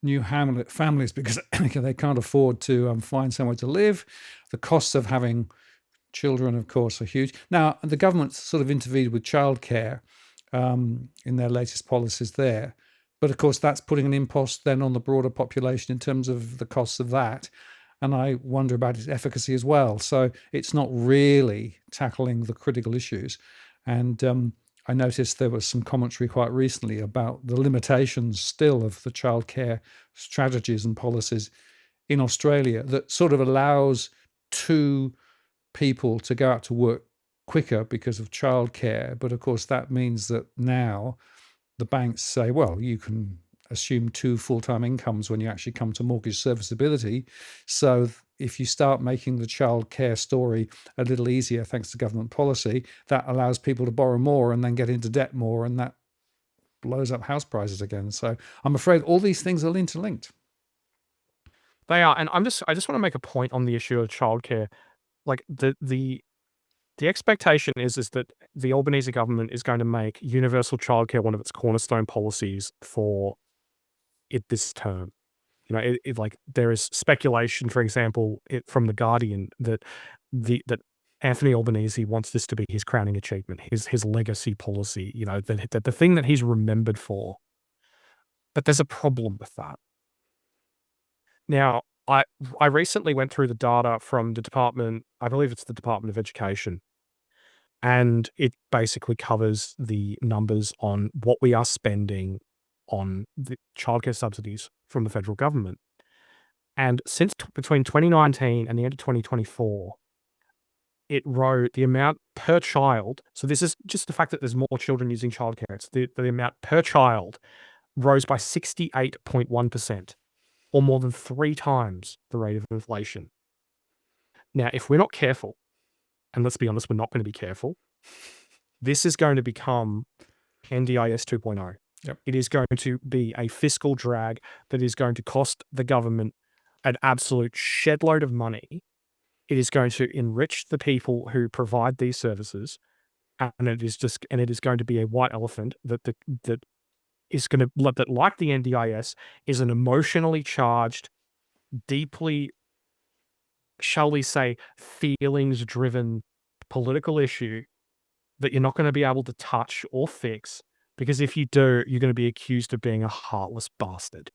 new families because they can't afford to find somewhere to live. The costs of having children, of course, are huge. Now, the government sort of intervened with childcare in their latest policies there. But of course, that's putting an impost then on the broader population in terms of the costs of that. And I wonder about its efficacy as well. So it's not really tackling the critical issues. And I noticed there was some commentary quite recently about the limitations still of the childcare strategies and policies in Australia that sort of allows two people to go out to work quicker because of childcare. But of course, that means that now the banks say, well, you can assume two full-time incomes when you actually come to mortgage serviceability. So if you start making the childcare story a little easier, thanks to government policy, that allows people to borrow more and then get into debt more, and that blows up house prices again. So I'm afraid all these things are interlinked. They are, and I just want to make a point on the issue of childcare. Like the expectation is that the Albanese government is going to make universal childcare one of its cornerstone policies for it this term. Like there is speculation, for example, from the Guardian that Anthony Albanese wants this to be his crowning achievement, his legacy policy. That the thing that he's remembered for. But there's a problem with that. Now, I recently went through the data from the department. I believe it's the Department of Education, and it basically covers the numbers on what we are spending on the childcare subsidies from the federal government. And since between 2019 and the end of 2024, it rose the amount per child. So this is just the fact that there's more children using childcare. It's the amount per child rose by 68.1%, or more than 3 times the rate of inflation. Now, if we're not careful, and let's be honest, we're not going to be careful, this is going to become NDIS 2.0. Yep. It is going to be a fiscal drag that is going to cost the government an absolute shed load of money. It is going to enrich the people who provide these services, and it is going to be a white elephant that is going to, that, like the NDIS, is an emotionally charged, deeply, shall we say, feelings-driven political issue that you're not going to be able to touch or fix, because if you do, you're going to be accused of being a heartless bastard.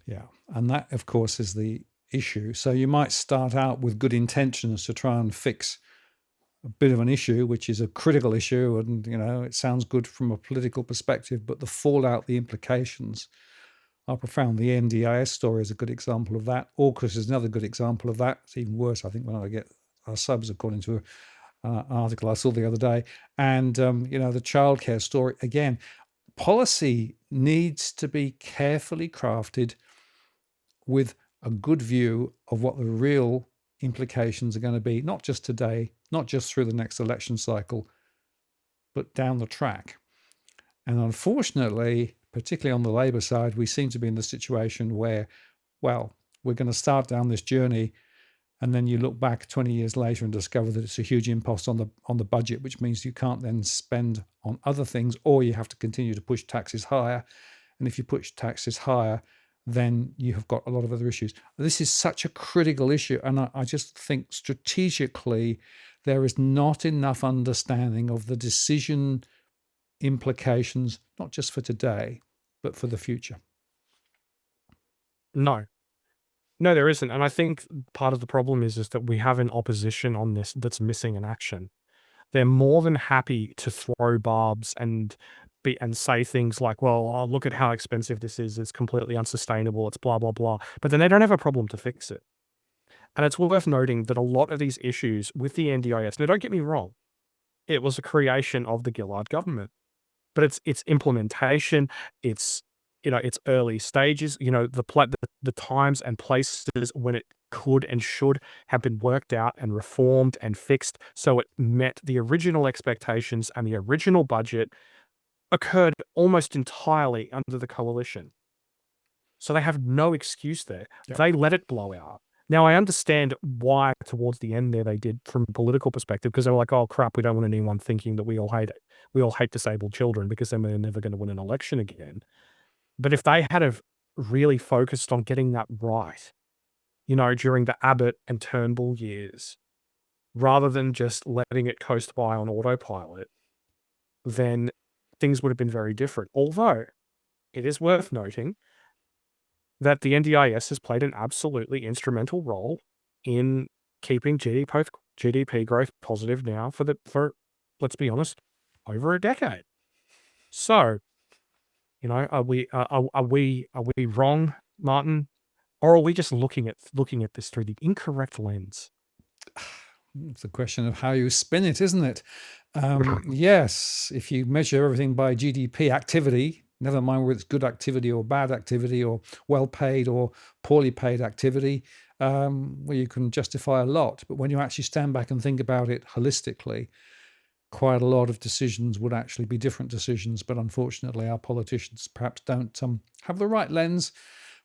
Yeah, and that, of course, is the issue. So you might start out with good intentions to try and fix a bit of an issue, which is a critical issue, and it sounds good from a political perspective, but the fallout, the implications are profound. The NDIS story is a good example of that. AUKUS is another good example of that. It's even worse, I think, when I get our subs, according to an article I saw the other day. And the childcare story, again, policy needs to be carefully crafted with a good view of what the real implications are going to be, not just today, not just through the next election cycle, but down the track. And unfortunately, particularly on the Labour side, we seem to be in the situation where, well, we're going to start down this journey, and then you look back 20 years later and discover that it's a huge impost on the budget, which means you can't then spend on other things, or you have to continue to push taxes higher. And if you push taxes higher, then you have got a lot of other issues. This is such a critical issue, and I just think strategically there is not enough understanding of the decision implications, not just for today, but for the future. No, there isn't. And I think part of the problem is that we have an opposition on this that's missing in action. They're more than happy to throw barbs and say things like, well, oh, look at how expensive this is. It's completely unsustainable. It's blah, blah, blah. But then they don't have a problem to fix it. And it's worth noting that a lot of these issues with the NDIS, now don't get me wrong, it was a creation of the Gillard government, but its implementation, its early stages, the times and places when it could and should have been worked out and reformed and fixed so it met the original expectations and the original budget, occurred almost entirely under the coalition. So they have no excuse there. Yep. They let it blow out. Now, I understand why towards the end there they did from a political perspective, because they were like, oh crap, we don't want anyone thinking that we all hate disabled children, because then we're never going to win an election again. But if they had have really focused on getting that right, during the Abbott and Turnbull years, rather than just letting it coast by on autopilot, then things would have been very different. Although it is worth noting that the NDIS has played an absolutely instrumental role in keeping GDP growth positive now for, let's be honest, over a decade. So, are we wrong, Martin, or are we just looking at this through the incorrect lens? It's a question of how you spin it, isn't it? Yes, if you measure everything by GDP activity, never mind whether it's good activity or bad activity or well-paid or poorly paid activity, well, you can justify a lot. But when you actually stand back and think about it holistically, quite a lot of decisions would actually be different decisions. But unfortunately, our politicians perhaps don't have the right lens.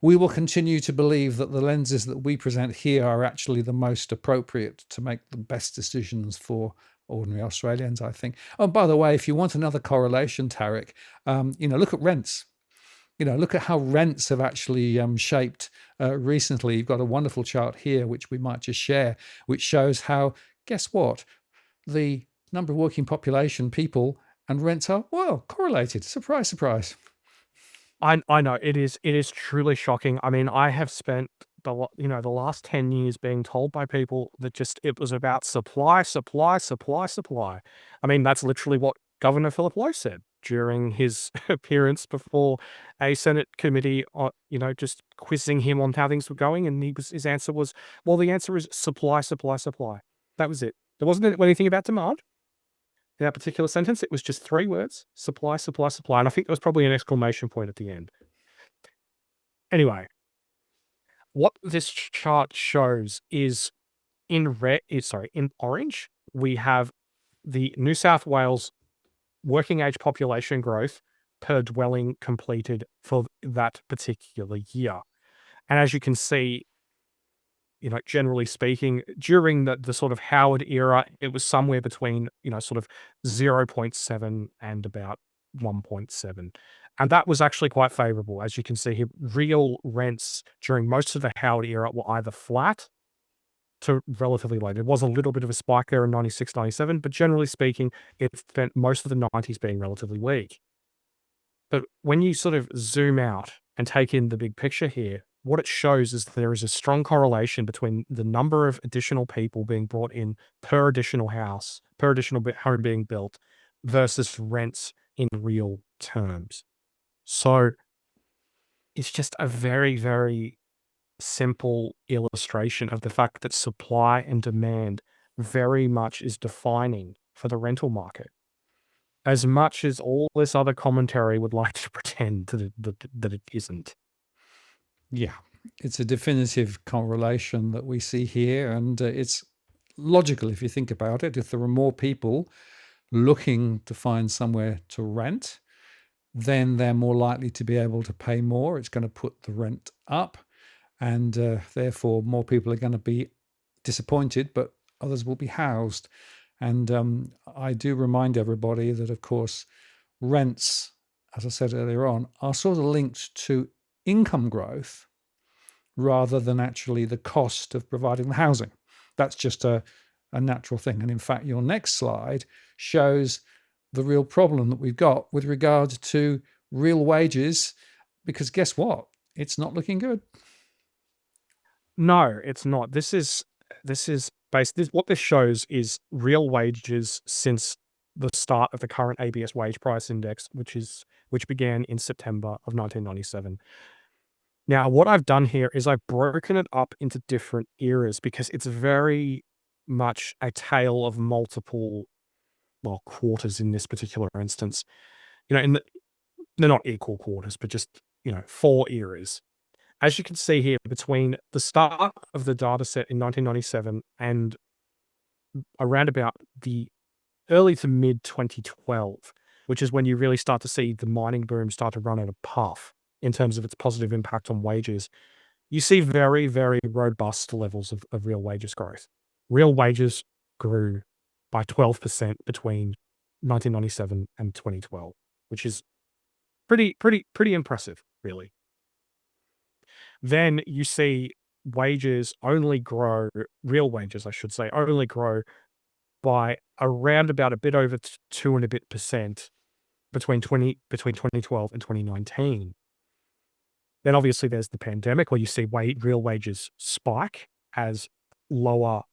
We will continue to believe that the lenses that we present here are actually the most appropriate to make the best decisions for ordinary Australians, I think. Oh, by the way, if you want another correlation, Tarric, look at rents. Look at how rents have actually shaped recently. You've got a wonderful chart here, which we might just share, which shows how, guess what? The number of working population, people, and rents are, well, correlated. Surprise, surprise. I know it is truly shocking. I mean, I have spent the last 10 years being told by people that just it was about supply, supply, supply, supply. I mean, that's literally what Governor Philip Lowe said during his appearance before a Senate committee, just quizzing him on how things were going, and his answer was, "Well, the answer is supply, supply, supply." That was it. There wasn't anything about demand in that particular sentence. It was just 3 words: supply, supply, supply, and I think there was probably an exclamation point at the end. Anyway, what this chart shows is in orange, we have the New South Wales working age population growth per dwelling completed for that particular year. And as you can see, generally speaking, during the sort of Howard era, it was somewhere between, sort of 0.7 and about 1.7. And that was actually quite favorable. As you can see here, real rents during most of the Howard era were either flat to relatively low. There was a little bit of a spike there in 96, 97, but generally speaking, it spent most of the 90s being relatively weak. But when you sort of zoom out and take in the big picture here, what it shows is that there is a strong correlation between the number of additional people being brought in per additional house, per additional home being built versus rents in real terms. So it's just a very, very simple illustration of the fact that supply and demand very much is defining for the rental market. As much as all this other commentary would like to pretend that it isn't. Yeah, it's a definitive correlation that we see here, and it's logical if you think about it. If there are more people looking to find somewhere to rent, then they're more likely to be able to pay more. It's going to put the rent up, and therefore more people are going to be disappointed, but others will be housed. And I do remind everybody that, of course, rents, as I said earlier on, are sort of linked to income growth rather than actually the cost of providing the housing. That's just a natural thing. And in fact, your next slide shows the real problem that we've got with regard to real wages, because guess what? It's not looking good. No, it's not. This is what this shows is real wages since the start of the current ABS wage price index, which began in September of 1997. Now, what I've done here is I've broken it up into different eras because it's very much a tale of multiple, quarters in this particular instance. They're not equal quarters, but just, 4 eras. As you can see here, between the start of the data set in 1997 and around about the early to mid 2012, which is when you really start to see the mining boom start to run out of puff in terms of its positive impact on wages, you see very, very robust levels of real wages growth. Real wages grew by 12% between 1997 and 2012, which is pretty impressive, really. Then you see real wages, I should say, only grow by around about a bit over 2 and a bit percent between 2012 and 2019. Then obviously there's the pandemic where you see real wages spike as lower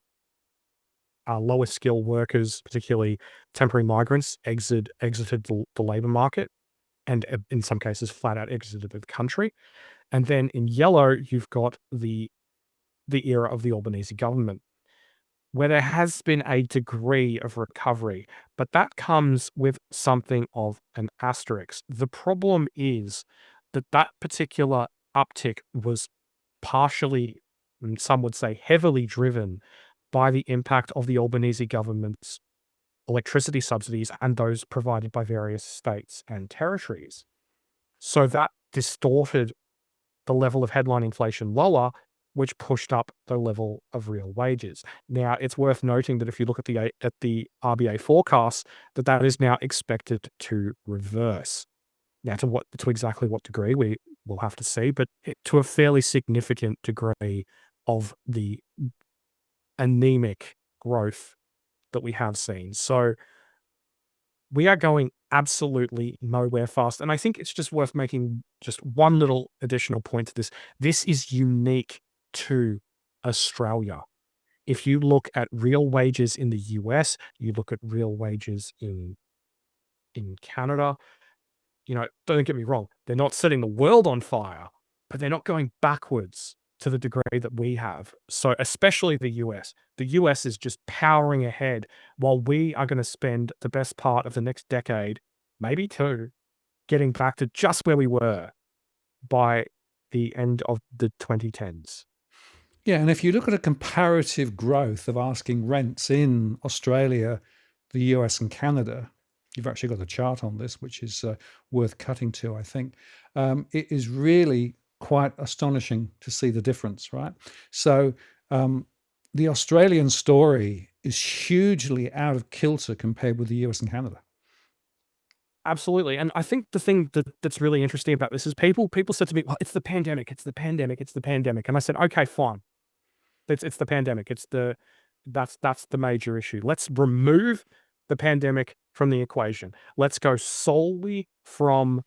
skill workers, particularly temporary migrants, exited the labor market, and in some cases flat out exited the country. And then in yellow, you've got the era of the Albanese government, where there has been a degree of recovery, but that comes with something of an asterisk. The problem is that particular uptick was partially, and some would say heavily driven by the impact of the Albanese government's electricity subsidies and those provided by various states and territories. So that distorted the level of headline inflation lower, which pushed up the level of real wages. Now, it's worth noting that if you look at the RBA forecast, that is now expected to reverse. Now, to exactly what degree, we will have to see, but to a fairly significant degree of the anemic growth that we have seen. So we are going absolutely nowhere fast. And I think it's just worth making just one little additional point to this. This is unique to Australia. If you look at real wages in the US, you look at real wages in Canada, don't get me wrong, they're not setting the world on fire, but they're not going backwards to the degree that we have. So especially the US. The US is just powering ahead while we are going to spend the best part of the next decade, maybe two, getting back to just where we were by the end of the 2010s. Yeah, and if you look at a comparative growth of asking rents in Australia, the US, and Canada, you've actually got a chart on this, which is worth cutting to, I think. It is really quite astonishing to see the difference, right? So the Australian story is hugely out of kilter compared with the US and Canada. Absolutely. And I think the thing that's really interesting about this is people said to me, well, it's the pandemic, it's the pandemic, it's the pandemic. And I said, okay, fine. It's the pandemic. That's the major issue. Let's remove the pandemic from the equation. Let's go solely from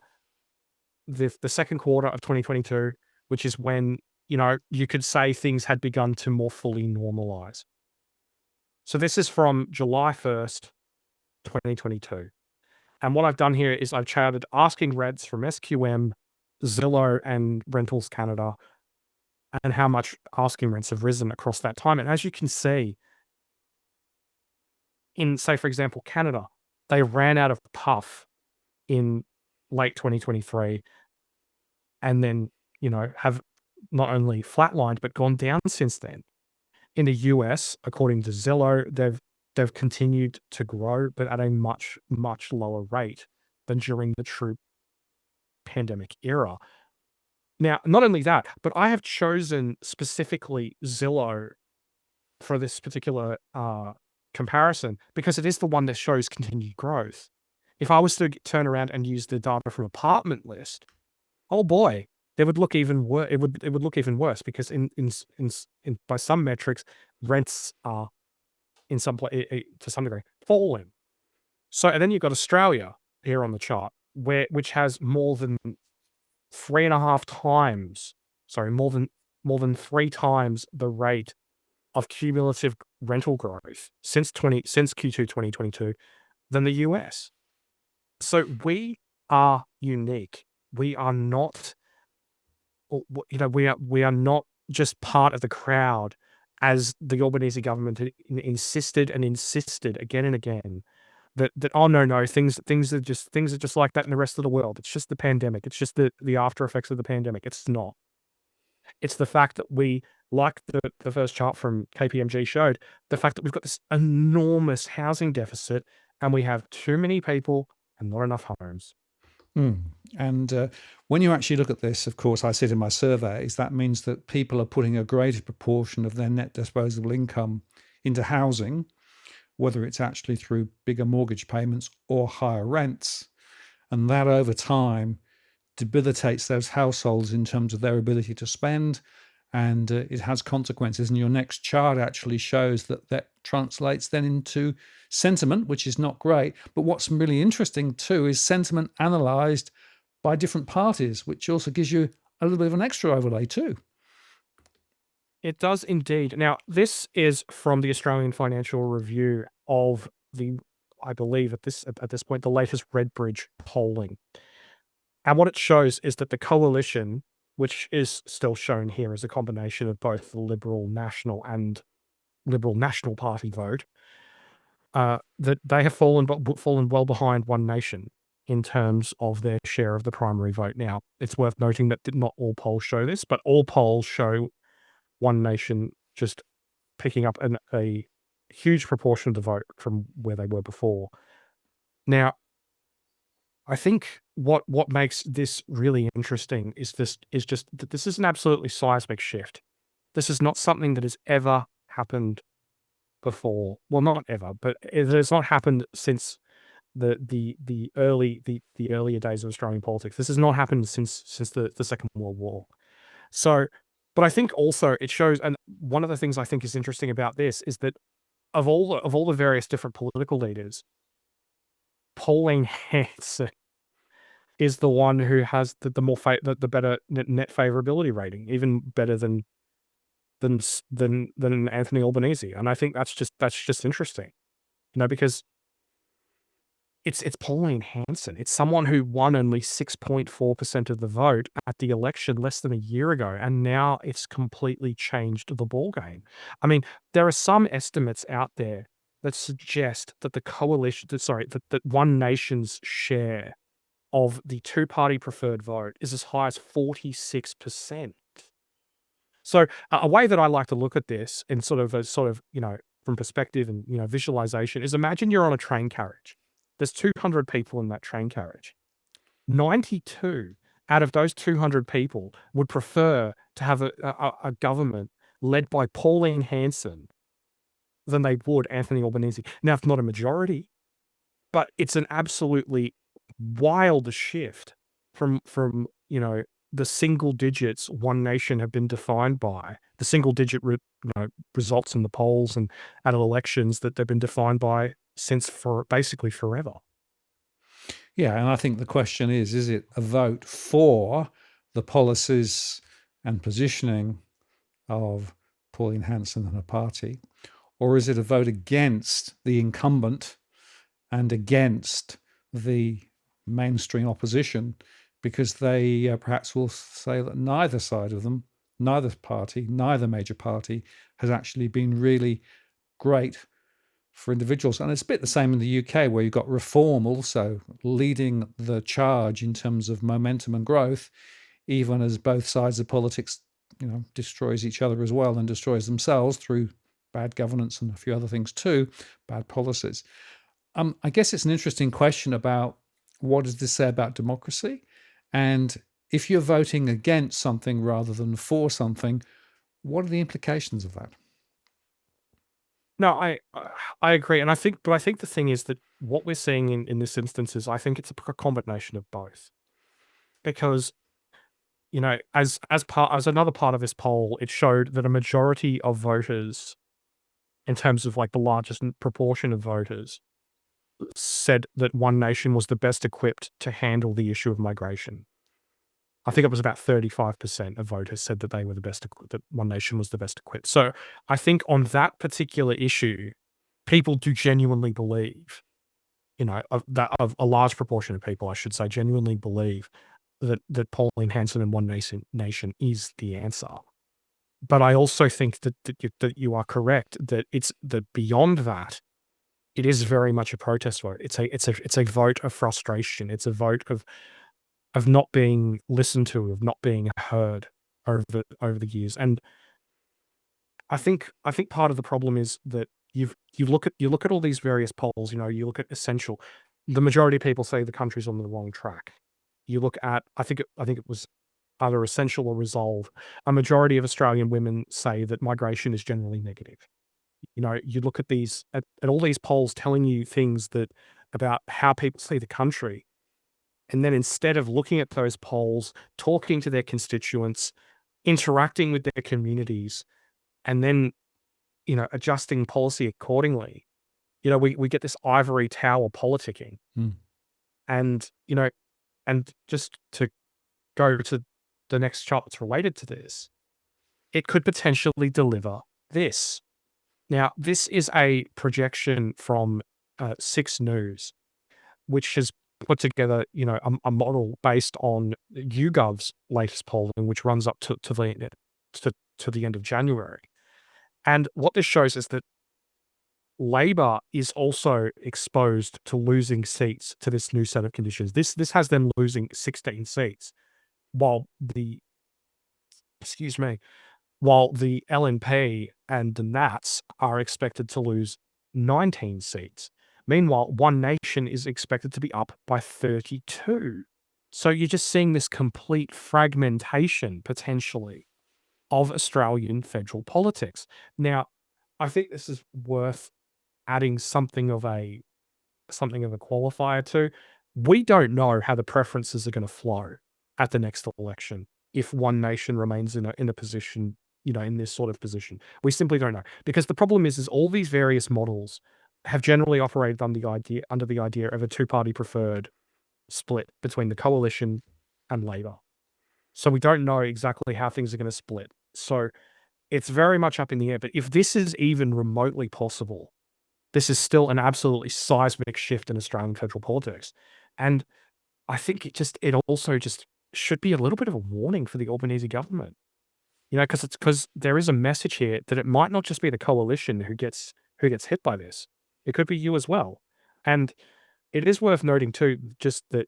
the second quarter of 2022, which is when, you could say things had begun to more fully normalize. So this is from July 1st, 2022. And what I've done here is I've charted asking rents from SQM, Zillow, and Rentals Canada, and how much asking rents have risen across that time. And as you can see, in, say, for example, Canada, they ran out of puff in late 2023 and then, have not only flatlined, but gone down since then. In the US, according to Zillow, they've continued to grow, but at a much, much lower rate than during the true pandemic era. Now, not only that, but I have chosen specifically Zillow for this particular comparison because it is the one that shows continued growth. If I was to turn around and use the data from Apartment List, oh boy, it would look even worse. It would look even worse because in by some metrics, rents are to some degree fallen. So and then you've got Australia here on the chart, which has more than 3.5 times, sorry, more than 3 times the rate of cumulative rental growth since Q2 2022 than the US. So we are unique. We are not, we are not just part of the crowd, as the Albanese government insisted again and again that oh no, things are just like that in the rest of the world. It's just the pandemic. It's just the after effects of the pandemic. It's not. It's the fact that we, like the first chart from KPMG showed, the fact that we've got this enormous housing deficit and we have too many people and not enough homes. And when you actually look at this, of course, I said in my surveys, that means that people are putting a greater proportion of their net disposable income into housing, whether it's actually through bigger mortgage payments or higher rents. And that over time debilitates those households in terms of their ability to spend, and it has consequences. And your next chart actually shows that translates then into sentiment, which is not great. But what's really interesting too is sentiment analysed by different parties, which also gives you a little bit of an extra overlay too. It does indeed. Now, this is from the Australian Financial Review of I believe at this point, the latest Redbridge polling. And what it shows is that the coalition, which is still shown here as a combination of both the Liberal National and Liberal National Party vote, that they have fallen well behind One Nation in terms of their share of the primary vote. Now, it's worth noting that not all polls show this, but all polls show One Nation just picking up a huge proportion of the vote from where they were before. Now, I think what makes this really interesting is just that this is an absolutely seismic shift. This is not something that has ever happened before. Well, not ever, but it has not happened since the earlier days of Australian politics. This has not happened since the Second World War. So, but I think also it shows, and one of the things I think is interesting about this is that of all the various different political leaders, polling Hanson is the one who has the better net favorability rating, even better than than Anthony Albanese, and I think that's just interesting, because it's Pauline Hanson. It's someone who won only 6.4% of the vote at the election less than a year ago, and now it's completely changed the ballgame. I mean, there are some estimates out there that suggest that the coalition, that One Nation's share of the two-party preferred vote is as high as 46%. So a way that I like to look at this in from perspective and, visualization is, imagine you're on a train carriage. There's 200 people in that train carriage. 92 out of those 200 people would prefer to have a government led by Pauline Hanson than they would Anthony Albanese. Now, it's not a majority, but it's an absolutely wild shift from the single digits One Nation have been defined by, the single digit results in the polls and at elections that they've been defined by since for basically forever. Yeah, and I think the question is it a vote for the policies and positioning of Pauline Hanson and her party, or is it a vote against the incumbent and against the mainstream opposition, because they perhaps will say that neither side of them, neither party, neither major party has actually been really great for individuals. And it's a bit the same in the UK, where you've got Reform also leading the charge in terms of momentum and growth, even as both sides of politics, destroys each other as well and destroys themselves through bad governance and a few other things too, bad policies. I guess it's an interesting question about what does this say about democracy? And if you're voting against something rather than for something, what are the implications of that? No, I agree, and I think the thing is that what we're seeing in this instance is, I think it's a combination of both, because as another part of this poll, it showed that a majority of voters, in terms of like the largest proportion of voters, said that One Nation was the best equipped to handle the issue of migration. I think it was about 35% of voters said that they were the best equipped, that One Nation was the best equipped. So I think on that particular issue, people do genuinely believe, of a large proportion of people, I should say, genuinely believe that Pauline Hanson and One Nation is the answer. But I also think that you are correct, that it's that beyond that, it is very much a protest vote. It's a vote of frustration. It's a vote of not being listened to, of not being heard over the years. And I think part of the problem is that you look at all these various polls. You look at Essential. The majority of people say the country's on the wrong track. You look at, I think it was either Essential or Resolve. A majority of Australian women say that migration is generally negative. You look at at all these polls telling you things about how people see the country. And then instead of looking at those polls, talking to their constituents, interacting with their communities, and then, adjusting policy accordingly, we get this ivory tower politicking. Mm. And, and just to go to the next chart that's related to this, it could potentially deliver this. Now, this is a projection from 6 News, which has put together, a model based on YouGov's latest polling, which runs up to the end of January. And what this shows is that Labor is also exposed to losing seats to this new set of conditions. This has them losing 16 seats, while the LNP and the Nats are expected to lose 19 seats. Meanwhile, One Nation is expected to be up by 32. So you're just seeing this complete fragmentation, potentially, of Australian federal politics. Now, I think this is worth adding something of a qualifier to. We don't know how the preferences are going to flow at the next election if One Nation remains in a position, in this sort of position. We simply don't know, because the problem is all these various models have generally operated under the idea of a two-party preferred split between the coalition and Labor. So we don't know exactly how things are going to split. So It's very much up in the air. But if this is even remotely possible, this is still an absolutely seismic shift in Australian federal politics. And I think it also just should be a little bit of a warning for the Albanese government. Because there is a message here that it might not just be the coalition who gets hit by this. It could be you as well. And it is worth noting too, just that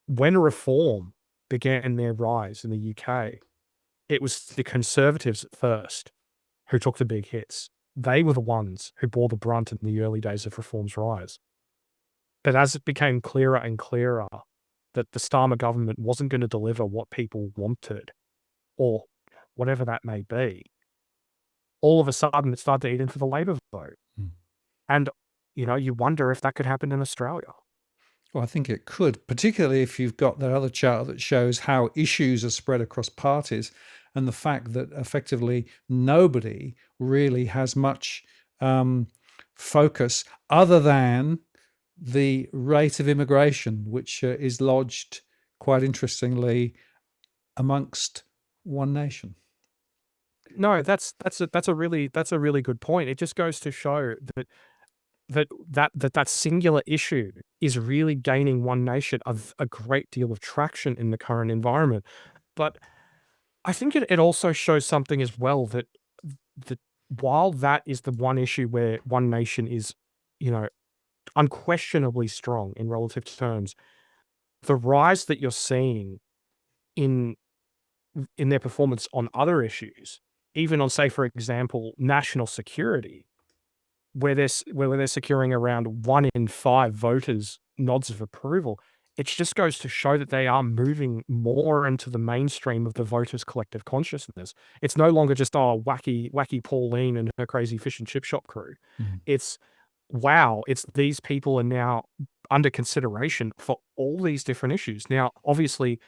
when Reform began their rise in the UK, it was the Conservatives at first who took the big hits. They were the ones who bore the brunt in the early days of Reform's rise. But as it became clearer and clearer that the Starmer government wasn't going to deliver what people wanted, or whatever that may be, all of a sudden it started to eat into the Labor vote. Mm. And, you wonder if that could happen in Australia. Well, I think it could, particularly if you've got that other chart that shows how issues are spread across parties, and the fact that effectively nobody really has much focus other than the rate of immigration, which is lodged quite interestingly amongst One Nation. No, that's a really good point. It just goes to show that singular issue is really gaining One Nation a great deal of traction in the current environment. But I think it also shows something as well, that while that is the one issue where One Nation is, unquestionably strong in relative terms, the rise that you're seeing in their performance on other issues, even on, say, for example, national security, where they're securing around 1 in 5 voters nods of approval, it just goes to show that they are moving more into the mainstream of the voters' collective consciousness. It's no longer just, oh, wacky Pauline and her crazy fish and chip shop crew. Mhm. It's, wow, it's these people are now under consideration for all these different issues. Now, obviously,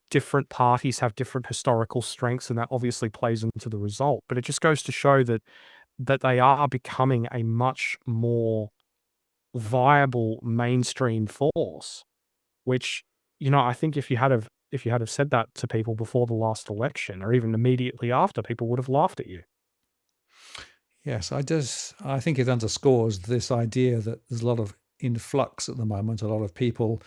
different parties have different historical strengths, and that obviously plays into the result. But it just goes to show that they are becoming a much more viable mainstream force, which, I think if you had have said that to people before the last election, or even immediately after, people would have laughed at you. Yes, I think it underscores this idea that there's a lot of influx at the moment, a lot of people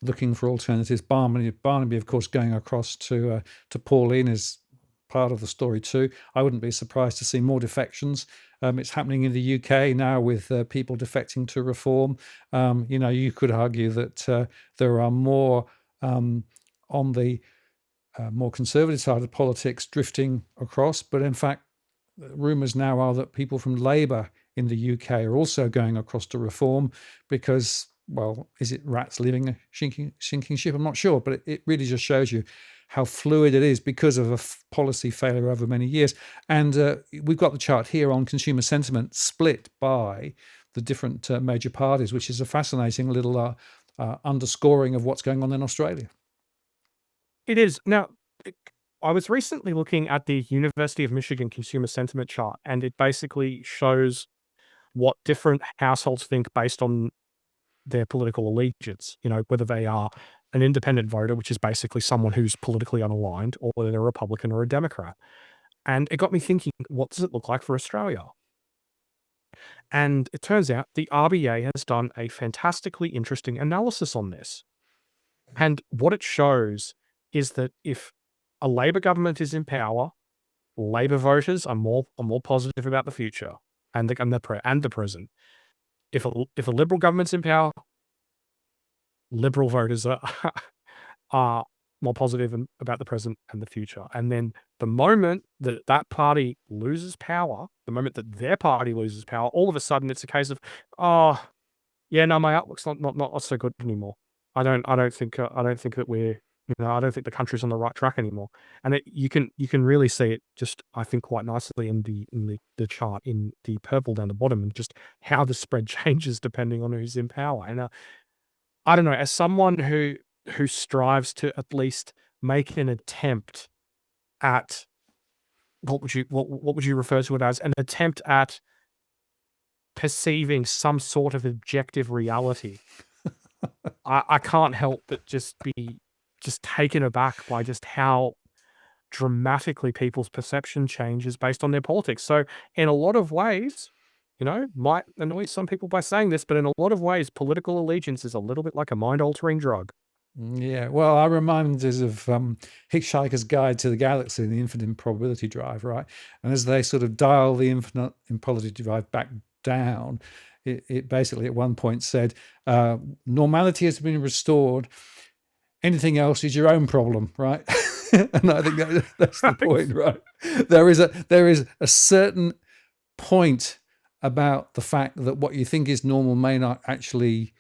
looking for alternatives. Barnaby, of course, going across to Pauline is part of the story too. I wouldn't be surprised to see more defections. It's happening in the UK now with people defecting to Reform. You could argue that there are more on the more conservative side of politics drifting across, but in fact, rumours now are that people from Labour in the UK are also going across to Reform because, well, is it rats leaving a sinking ship? I'm not sure, but it really just shows you how fluid it is because of a policy failure over many years. And we've got the chart here on consumer sentiment split by the different major parties, which is a fascinating little underscoring of what's going on in Australia. It is. Now, I was recently looking at the University of Michigan consumer sentiment chart, and it basically shows what different households think based on their political allegiance, whether they are an independent voter, which is basically someone who's politically unaligned, or whether they're a Republican or a Democrat. And it got me thinking, what does it look like for Australia? And it turns out the RBA has done a fantastically interesting analysis on this. And what it shows is that if a Labor government is in power, Labor voters are more positive about the future and the present. If a Liberal government's in power, Liberal voters are more positive about the present and the future. And then the moment that party loses power, the moment that their party loses power, all of a sudden it's a case of, oh, yeah, no, my outlook's not so good anymore. I don't think that we're, I don't think the country's on the right track anymore. And you can really see it just, I think, quite nicely in the chart in the purple down the bottom, and just how the spread changes depending on who's in power. And I don't know, as someone who strives to at least make an attempt at, what would you refer to it as, an attempt at perceiving some sort of objective reality, I can't help but just be taken aback by just how dramatically people's perception changes based on their politics. So in a lot of ways, might annoy some people by saying this, but in a lot of ways, political allegiance is a little bit like a mind-altering drug. Yeah, well, I remind us of Hitchhiker's Guide to the Galaxy and the Infinite Improbability Drive, right? And as they sort of dial the infinite improbability drive back down, it basically at one point said, normality has been restored. Anything else is your own problem, right? And I think that's the point, right? There is a certain point about the fact that what you think is normal may not actually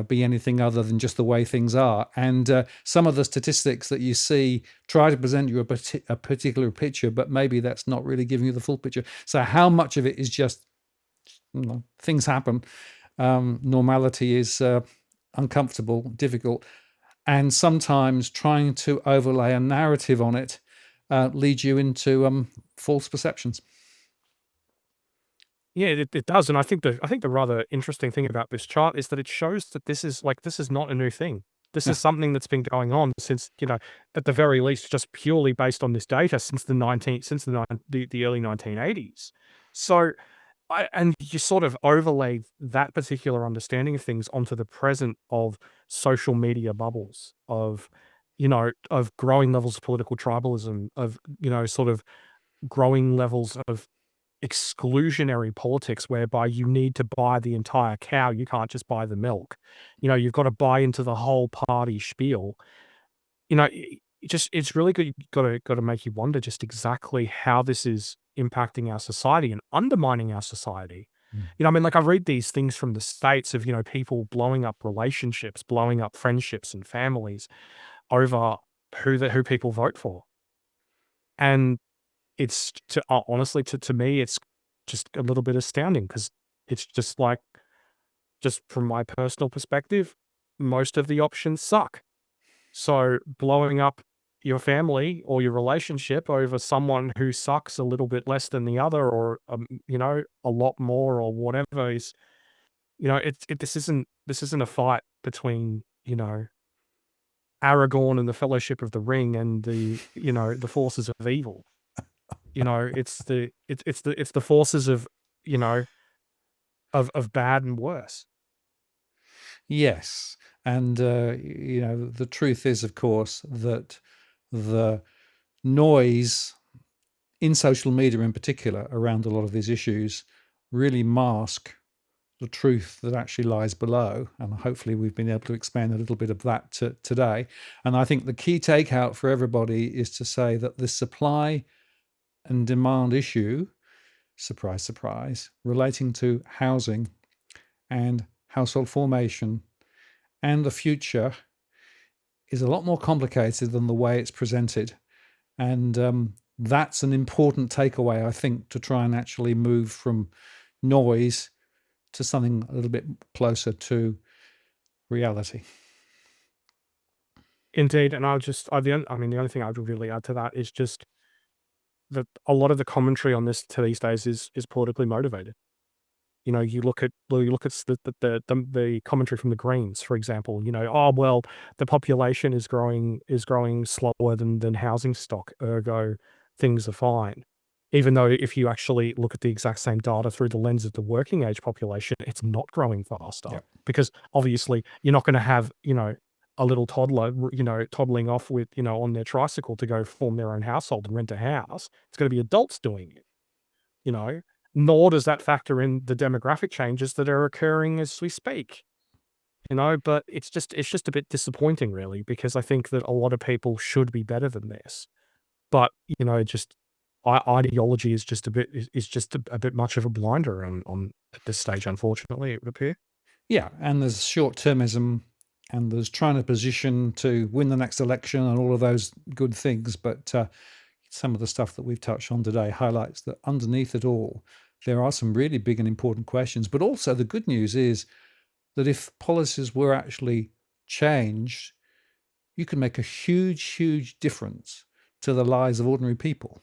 be anything other than just the way things are. And some of the statistics that you see try to present you a particular picture, but maybe that's not really giving you the full picture. So how much of it is just things happen? Normality is uncomfortable, difficult, and sometimes trying to overlay a narrative on it leads you into false perceptions. Yeah, it does, and I think the rather interesting thing about this chart is that it shows that this is not a new thing. This is something that's been going on since, at the very least, just purely based on this data since the early 1980s. So, and you sort of overlay that particular understanding of things onto the present of social media bubbles, of growing levels of political tribalism, of sort of growing levels of exclusionary politics whereby you need to buy the entire cow. You can't just buy the milk. You've got to buy into the whole party spiel. It's really good. Got to make you wonder just exactly how this is impacting our society and undermining our society. I mean, like I read these things from the States of, people blowing up relationships, blowing up friendships and families over who people vote for. And it's honestly, to me, it's just a little bit astounding because it's just from my personal perspective, most of the options suck. So blowing up your family or your relationship over someone who sucks a little bit less than the other, or a lot more, or whatever, is this isn't a fight between Aragorn and the Fellowship of the Ring and the forces of evil. It's the forces of of bad and worse. Yes. And, the truth is, of course, that the noise in social media in particular around a lot of these issues really mask the truth that actually lies below. And hopefully we've been able to expand a little bit of that today. And I think the key takeout for everybody is to say that this supply and demand issue, surprise, surprise, relating to housing and household formation and the future is a lot more complicated than the way it's presented. And that's an important takeaway, I think, to try and actually move from noise to something a little bit closer to reality. Indeed, and the only thing I would really add to that is just that a lot of the commentary on this to these days is politically motivated. You look at the commentary from the Greens, for example. Oh well, the population is growing slower than housing stock, ergo things are fine. Even though if you actually look at the exact same data through the lens of the working age population, it's not growing faster. Yep. Because obviously you're not going to have a little toddler toddling off with on their tricycle to go form their own household and rent a house. It's going to be adults doing it. Nor does that factor in the demographic changes that are occurring as we speak. But it's just a bit disappointing, really, because I think that a lot of people should be better than this. But just ideology is just a bit much of a blinder on at this stage, unfortunately, it would appear. Yeah, and there's short-termism, and there's trying to position to win the next election and all of those good things. But some of the stuff that we've touched on today highlights that underneath it all, there are some really big and important questions. But also the good news is that if policies were actually changed, you can make a huge, huge difference to the lives of ordinary people.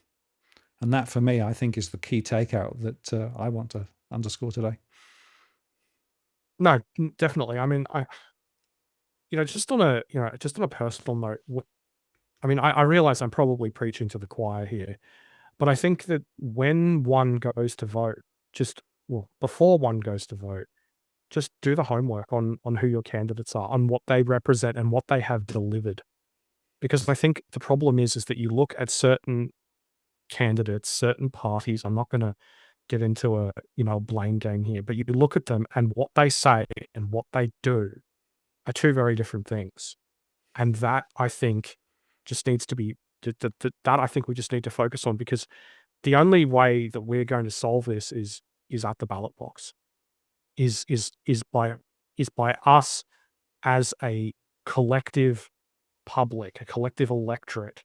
And that, for me, I think is the key takeout that I want to underscore today. No, definitely. I mean, just on a personal note, I mean, I realize I'm probably preaching to the choir here, but I think that when one goes to vote, before one goes to vote, just do the homework on who your candidates are, on what they represent and what they have delivered. Because I think the problem is that you look at certain candidates, certain parties. I'm not going to get into a blame game here, but you look at them and what they say and what they do are two very different things. And that I think just needs to be that I think we just need to focus on, because the only way that we're going to solve this is at the ballot box. Is by us as a collective public, a collective electorate,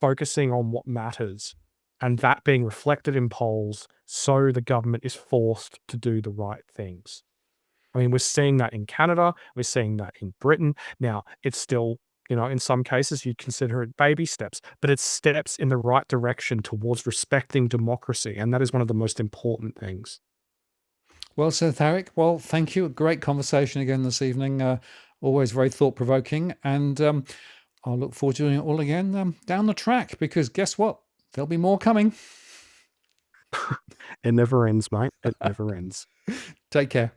focusing on what matters, and that being reflected in polls, so the government is forced to do the right things. I mean, we're seeing that in Canada, we're seeing that in Britain. Now, it's still, in some cases you'd consider it baby steps, but it's steps in the right direction towards respecting democracy, and that is one of the most important things. Well said, Tarric. Well, thank you. A great conversation again this evening. Always very thought provoking. And I'll look forward to doing it all again down the track, because guess what? There'll be more coming. It never ends, mate. It never ends. Take care.